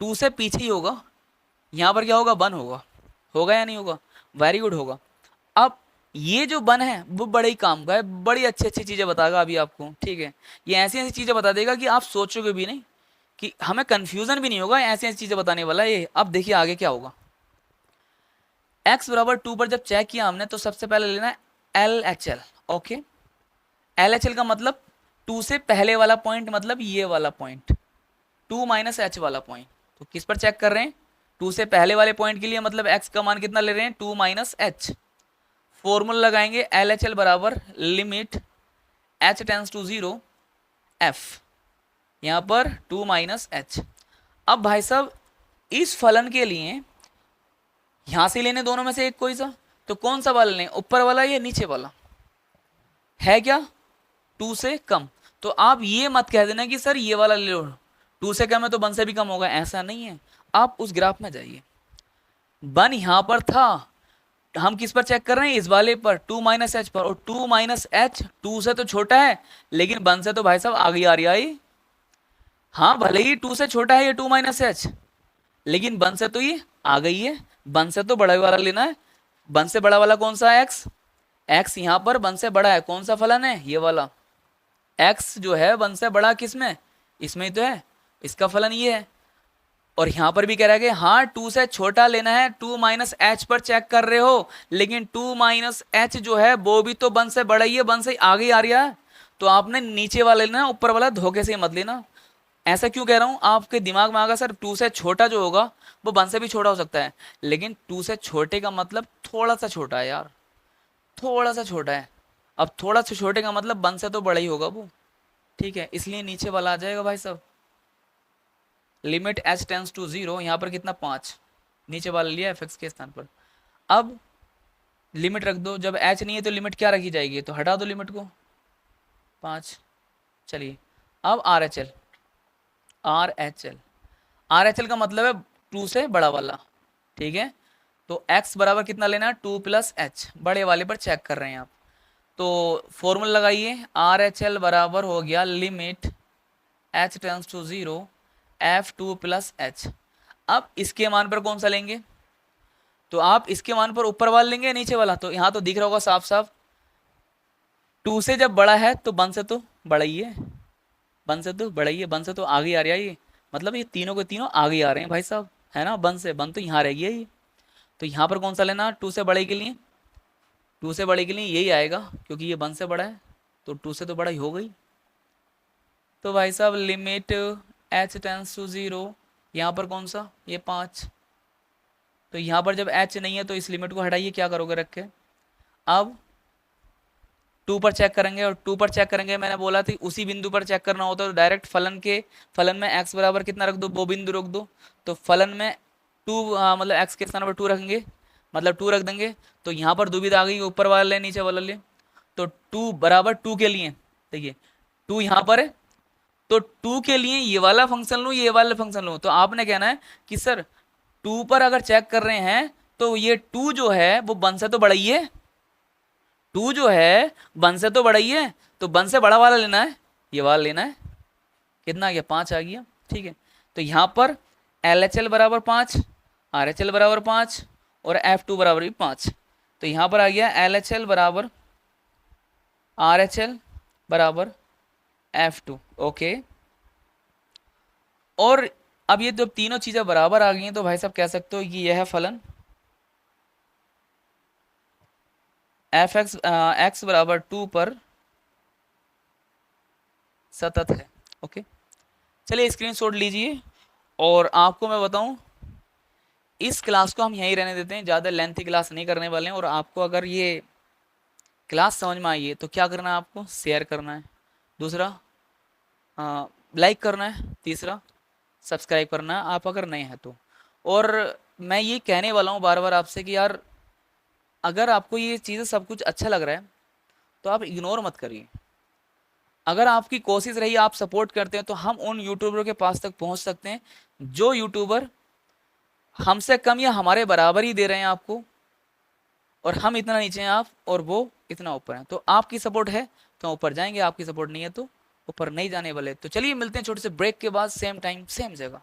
2 से पीछे ही होगा, यहाँ पर क्या होगा 1 होगा, होगा या नहीं होगा, वेरी गुड होगा। अब ये जो 1 है वो बड़े ही काम का है, बड़ी अच्छी अच्छी चीजें बताएगा अभी आपको, ठीक है, ये ऐसी ऐसी चीजें बता देगा कि आप सोचोगे भी नहीं, कि हमें कंफ्यूजन भी नहीं होगा, ऐसी ऐसी चीजें बताने वाला है ये। अब देखिए आगे क्या होगा, x बराबर 2 पर जब चेक किया हमने तो सबसे पहले लेना है LHL। ओके, LHL का मतलब 2 से पहले वाला पॉइंट, मतलब ये वाला पॉइंट, 2 माइनस एच वाला पॉइंट। तो किस पर चेक कर रहे हैं, 2 से पहले वाले पॉइंट के लिए, मतलब x का मान कितना ले रहे हैं 2 माइनस एच। फॉर्मूला लगाएंगे LHL बराबर limit h tends to 0 f, यहाँ पर 2 माइनस एच। अब भाई साहब इस फलन के लिए यहां से लेने दोनों में से एक कोई सा, तो कौन सा वाला लें, ऊपर वाला या नीचे वाला, है क्या 2 से कम। तो आप ये मत कह देना कि सर ये वाला ले लो, 2 से कम है तो 1 से भी कम होगा, ऐसा नहीं है। आप उस ग्राफ में जाइए, 1 यहां पर था, हम किस पर चेक कर रहे हैं, इस वाले पर 2 माइनस एच पर, और 2 माइनस एच 2 से तो छोटा है, लेकिन 1 से तो भाई साहब आगे आ रही आई। हाँ भले ही 2 से छोटा है ये 2 माइनस एच, लेकिन 1 से तो ये आ गई है, 1 से तो बड़ा वाला लेना है। 1 से बड़ा वाला कौन सा है, एक्स, एक्स यहाँ पर 1 से बड़ा है, कौन सा फलन है ये वाला, एक्स जो है 1 से बड़ा किसमें, इसमें ही तो है, इसका फलन ये है। और यहाँ पर भी कह रहा है कि हाँ 2 से छोटा लेना है, 2 माइनस एच पर चेक कर रहे हो, लेकिन 2 माइनस एच जो है वो भी तो 1 से बड़ा ही है, 1 से आगे आ रहा है, तो आपने नीचे वाला लेना, ऊपर वाला धोखे से मत लेना। ऐसा क्यों कह रहा हूं, आपके दिमाग में आगा सर 2 से छोटा जो होगा वो 1 से भी छोटा हो सकता है, लेकिन 2 से छोटे का मतलब थोड़ा सा छोटा है यार, थोड़ा सा छोटा है। अब थोड़ा सा छोटे का मतलब 1 से तो बड़ा ही होगा वो, ठीक है, इसलिए नीचे वाला आ जाएगा भाई साहब, लिमिट h टेंस टू 0, यहाँ पर कितना 5, नीचे वाला लिया fx के स्थान पर। अब लिमिट रख दो, जब h नहीं है तो लिमिट क्या रखी जाएगी, तो हटा दो लिमिट को 5। चलिए अब RHL, RHL का मतलब है 2 से बड़ा वाला, ठीक है, तो x बराबर कितना लेना है 2 प्लस एच, बड़े वाले पर चेक कर रहे हैं आप। तो फॉर्मूला लगाइए, RHL बराबर हो गया limit h tends to 0 f2 plus H. अब इसके मान पर कौन सा लेंगे, तो आप इसके मान पर ऊपर वाला लेंगे नीचे वाला, तो यहाँ तो दिख रहा होगा साफ साफ, 2 से जब बड़ा है तो 1 से तो बड़ा ही है, 1 से तो बड़ा ही है, 1 से तो आगे आ रहा है ये, मतलब ये तीनों के तीनों आगे आ रहे हैं भाई साहब, है ना, 1 से 1 तो यहाँ रह गया ये। तो यहाँ पर कौन सा लेना, 2 से बड़े के लिए, 2 से बड़े के लिए यही आएगा, क्योंकि ये 1 से बड़ा है, तो 2 से तो बड़ा ही हो गई। तो भाई साहब लिमिट h टेंस टू 0, यहाँ पर कौन सा ये 5, तो यहाँ पर जब h नहीं है तो इस लिमिट को हटाइए, क्या करोगे रख के, अब 2 पर चेक करेंगे, और 2 पर चेक करेंगे मैंने बोला था उसी बिंदु पर चेक करना होता है, तो डायरेक्ट फलन में x बराबर कितना रख दो, वो बिंदु रख दो, तो फलन में 2 मतलब x के स्थान पर 2 रखेंगे, मतलब 2 रख देंगे, तो यहाँ पर दुविधा आ गई, ऊपर वाला ले नीचे वाला ले, तो 2 बराबर 2 के लिए, देखिए 2 यहाँ पर है, तो 2 के लिए ये वाला फंक्शन लूँ ये वाला फंक्शन लूँ, तो आपने कहना है कि सर 2 पर अगर चेक कर रहे हैं तो ये 2 जो है वो 1 से तो बड़ा ही है, 2 जो है 1 से तो बड़ा ही है, तो 1 से बड़ा वाला लेना है, ये वाला लेना है। कितना आ गया, 5 आ गया, ठीक है। तो यहाँ पर LHL बराबर 5, RHL बराबर 5 और F2 बराबर भी 5। तो यहाँ पर आ गया LHL बराबर RHL बराबर F2, ओके। और अब ये जब तीनों चीजें बराबर आ गई हैं तो भाई साहब कह सकते हो कि यह है फलन x बराबर 2 पर सतत है, ओके। चलिए स्क्रीनशॉट लीजिए। और आपको मैं बताऊं, इस क्लास को हम यहीं रहने देते हैं, ज़्यादा लेंथी क्लास नहीं करने वाले हैं। और आपको अगर ये क्लास समझ में आई है तो क्या करना है, आपको शेयर करना है, दूसरा लाइक करना है, तीसरा सब्सक्राइब करना है आप अगर नए हैं तो। और मैं ये कहने वाला हूँ बार बार आपसे कि यार अगर आपको ये चीज़ें सब कुछ अच्छा लग रहा है तो आप इग्नोर मत करिए। अगर आपकी कोशिश रही, आप सपोर्ट करते हैं, तो हम उन यूट्यूबरों के पास तक पहुंच सकते हैं जो यूट्यूबर हमसे कम या हमारे बराबर ही दे रहे हैं आपको, और हम इतना नीचे हैं आप और वो इतना ऊपर हैं। तो आपकी सपोर्ट है तो ऊपर जाएंगे, आपकी सपोर्ट नहीं है तो ऊपर नहीं जाने वाले। तो चलिए मिलते हैं छोटे से ब्रेक के बाद, सेम टाइम सेम जगह।